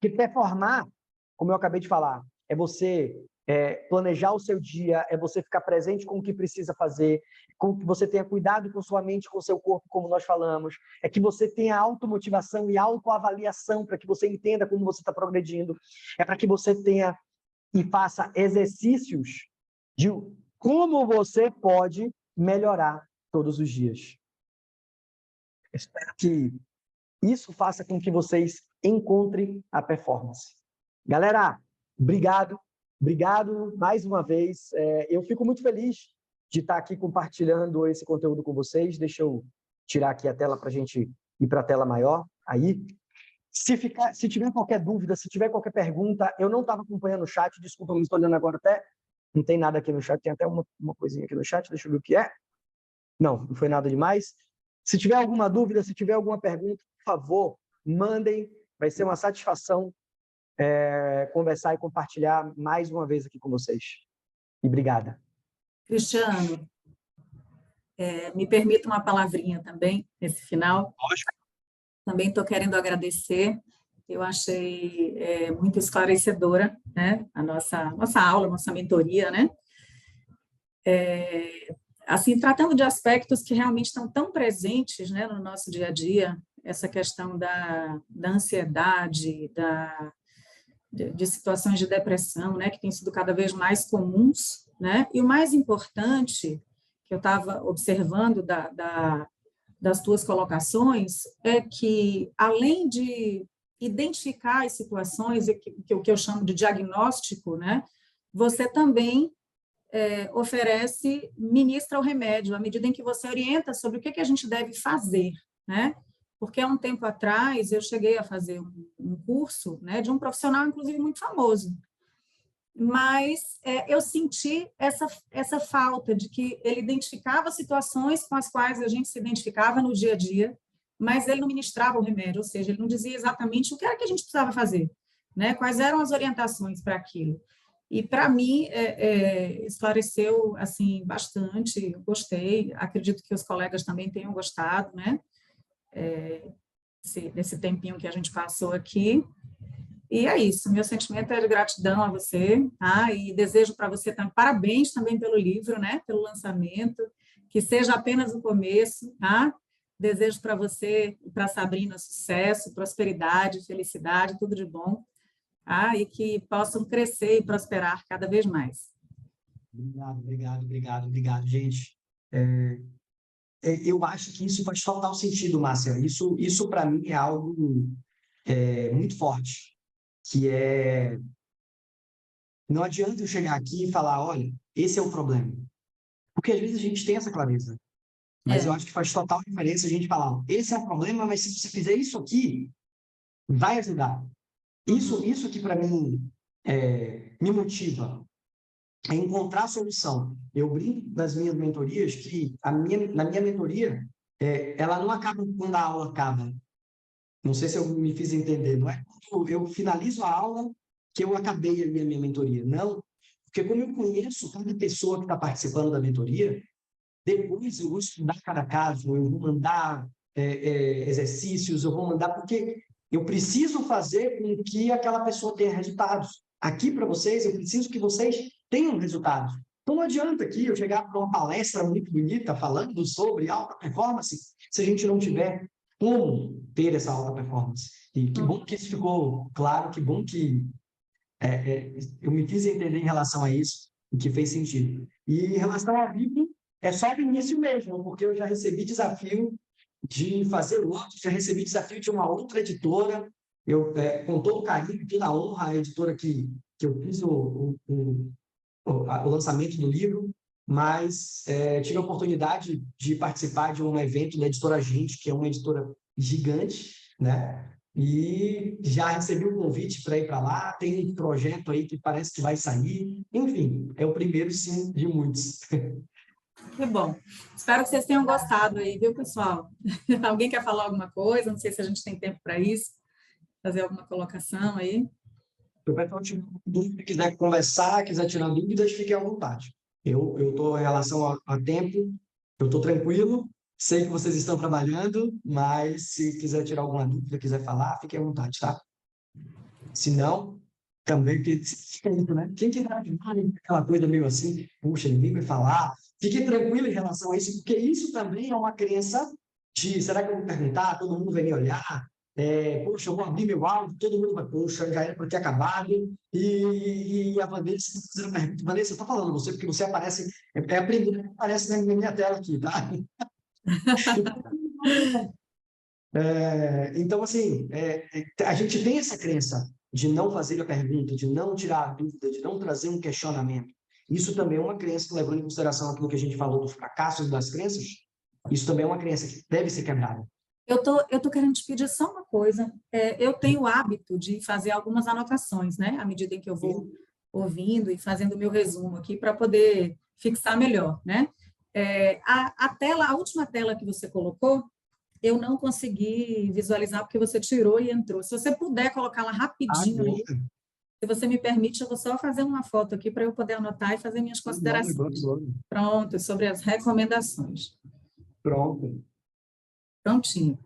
Porque performar, como eu acabei de falar, é você planejar o seu dia, é você ficar presente com o que precisa fazer, com que você tenha cuidado com sua mente, com o seu corpo, como nós falamos, é que você tenha automotivação e autoavaliação para que você entenda como você está progredindo, é para que você tenha e faça exercícios de como você pode melhorar todos os dias. Espero que isso faça com que vocês encontrem a performance. Galera, obrigado mais uma vez. Eu fico muito feliz de estar aqui compartilhando esse conteúdo com vocês. Deixa eu tirar aqui a tela para a gente ir para a tela maior. Aí, se tiver qualquer dúvida, se tiver qualquer pergunta, eu não estava acompanhando o chat, desculpa, não estou olhando agora até. Não tem nada aqui no chat, tem até uma coisinha aqui no chat, deixa eu ver o que é. Não foi nada demais. Se tiver alguma dúvida, se tiver alguma pergunta, por favor, mandem. Vai ser uma satisfação conversar e compartilhar mais uma vez aqui com vocês. E obrigada. Cristiano, me permita uma palavrinha também, nesse final. Lógico. Também estou querendo agradecer. Eu achei muito esclarecedora, né, a nossa aula, a nossa mentoria, né? Assim, tratando de aspectos que realmente estão tão presentes, né, no nosso dia a dia, essa questão da ansiedade, de situações de depressão, né, que têm sido cada vez mais comuns, né? E o mais importante, que eu estava observando das tuas colocações, é que, além de identificar as situações, o que eu chamo de diagnóstico, né, você também ministra o remédio, à medida em que você orienta sobre o que a gente deve fazer, né? Porque há um tempo atrás eu cheguei a fazer um curso, né, de um profissional, inclusive, muito famoso, mas eu senti essa falta de que ele identificava situações com as quais a gente se identificava no dia a dia, mas ele não ministrava o remédio, ou seja, ele não dizia exatamente o que era que a gente precisava fazer, né? Quais eram as orientações para aquilo. E, para mim, esclareceu assim, bastante, eu gostei, acredito que os colegas também tenham gostado, né? Desse tempinho que a gente passou aqui. E é isso, meu sentimento é de gratidão a você, tá? E desejo para você também, parabéns também pelo livro, né? Pelo lançamento, que seja apenas o começo, tá? Desejo para você e para a Sabrina sucesso, prosperidade, felicidade, tudo de bom, tá? E que possam crescer e prosperar cada vez mais. Obrigado, gente. Eu acho que isso faz total sentido, Márcia. Isso para mim é algo muito forte, que não adianta eu chegar aqui e falar, olha, esse é o problema. Porque às vezes a gente tem essa clareza, mas eu acho que faz total diferença a gente falar, esse é o problema, mas se você fizer isso aqui, vai ajudar. Isso que para mim me motiva a encontrar a solução. Eu brinco nas minhas mentorias que na minha mentoria, ela não acaba quando a aula acaba. Não sei se eu me fiz entender. Não é quando eu finalizo a aula que eu acabei a minha mentoria. Não, porque como eu conheço cada pessoa que está participando da mentoria, depois eu vou estudar cada caso, eu vou mandar exercícios, eu vou mandar, porque eu preciso fazer com que aquela pessoa tenha resultados. Aqui para vocês, eu preciso que vocês tenham resultados. Então não adianta aqui eu chegar para uma palestra muito bonita falando sobre alta performance se a gente não tiver como ter essa alta performance. E que bom que isso ficou claro, que bom que eu me fiz entender em relação a isso e que fez sentido. E em relação ao livro, é só o início mesmo, porque eu já recebi desafio de fazer outro, já recebi desafio de uma outra editora, eu, com todo carinho, toda honra, a editora que eu fiz o lançamento do livro, mas tive a oportunidade de participar de um evento da Editora Gente, que é uma editora gigante, né? E já recebi um convite para ir para lá, tem um projeto aí que parece que vai sair, enfim, é o primeiro, sim, de muitos. Que bom. Espero que vocês tenham gostado aí, viu, pessoal? Alguém quer falar alguma coisa? Não sei se a gente tem tempo para isso. Fazer alguma colocação aí. Se o pessoal tiver dúvida, quiser conversar, quiser tirar dúvidas, fique à vontade. Eu estou em relação a tempo, eu estou tranquilo, sei que vocês estão trabalhando, mas se quiser tirar alguma dúvida, quiser falar, fique à vontade, tá? Se não, também fica isso, né? Quem que vai aquela coisa meio assim, puxa, ninguém vai falar. Fique tranquilo em relação a isso, porque isso também é uma crença de, será que eu vou perguntar, todo mundo vai me olhar? Poxa, eu vou abrir meu áudio, todo mundo vai, poxa, já era para ter acabado. E a Vanessa está fazendo pergunta. Vanessa, eu estou falando você, porque você aparece, é a primeira que aparece na minha tela aqui, tá? Então, assim, a gente tem essa crença de não fazer a pergunta, de não tirar a dúvida, de não trazer um questionamento. Isso também é uma crença que, levando em consideração aquilo que a gente falou dos fracassos das crenças, isso também é uma crença que deve ser quebrada. Eu tô querendo te pedir só uma coisa. Eu tenho o hábito de fazer algumas anotações, né? À medida em que eu vou ouvindo e fazendo o meu resumo aqui para poder fixar melhor, né? A última tela que você colocou, eu não consegui visualizar porque você tirou e entrou. Se você puder colocar lá rapidinho aí, se você me permite, eu vou só fazer uma foto aqui para eu poder anotar e fazer minhas considerações. Pronto, sobre as recomendações. Pronto. Prontinho.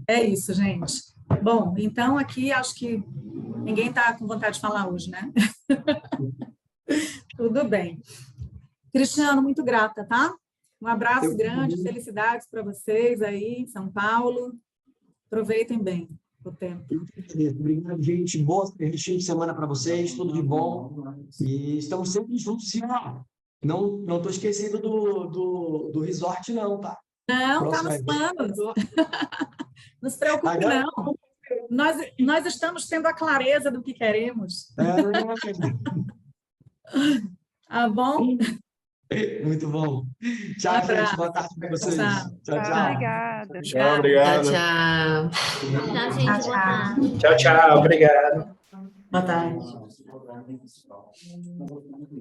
É isso, gente. Bom, então aqui acho que ninguém está com vontade de falar hoje, né? Tudo bem. Cristiano, muito grata, tá? Um abraço grande, felicidades para vocês aí em São Paulo. Aproveitem bem o tempo. Obrigado, gente. Boa fim de semana para vocês, tudo de bom. E estamos sempre juntos, sim. Não estou esquecendo do resort, não, tá? Não, está nos planos. Não se preocupe, não. Nós estamos tendo a clareza do que queremos. Tá bom? Muito bom. Tchau, gente. Boa tarde para vocês. Tchau. Obrigada. Tchau, obrigado. Tchau. Tchau, gente. Boa tarde. Tchau, obrigado. Boa tarde.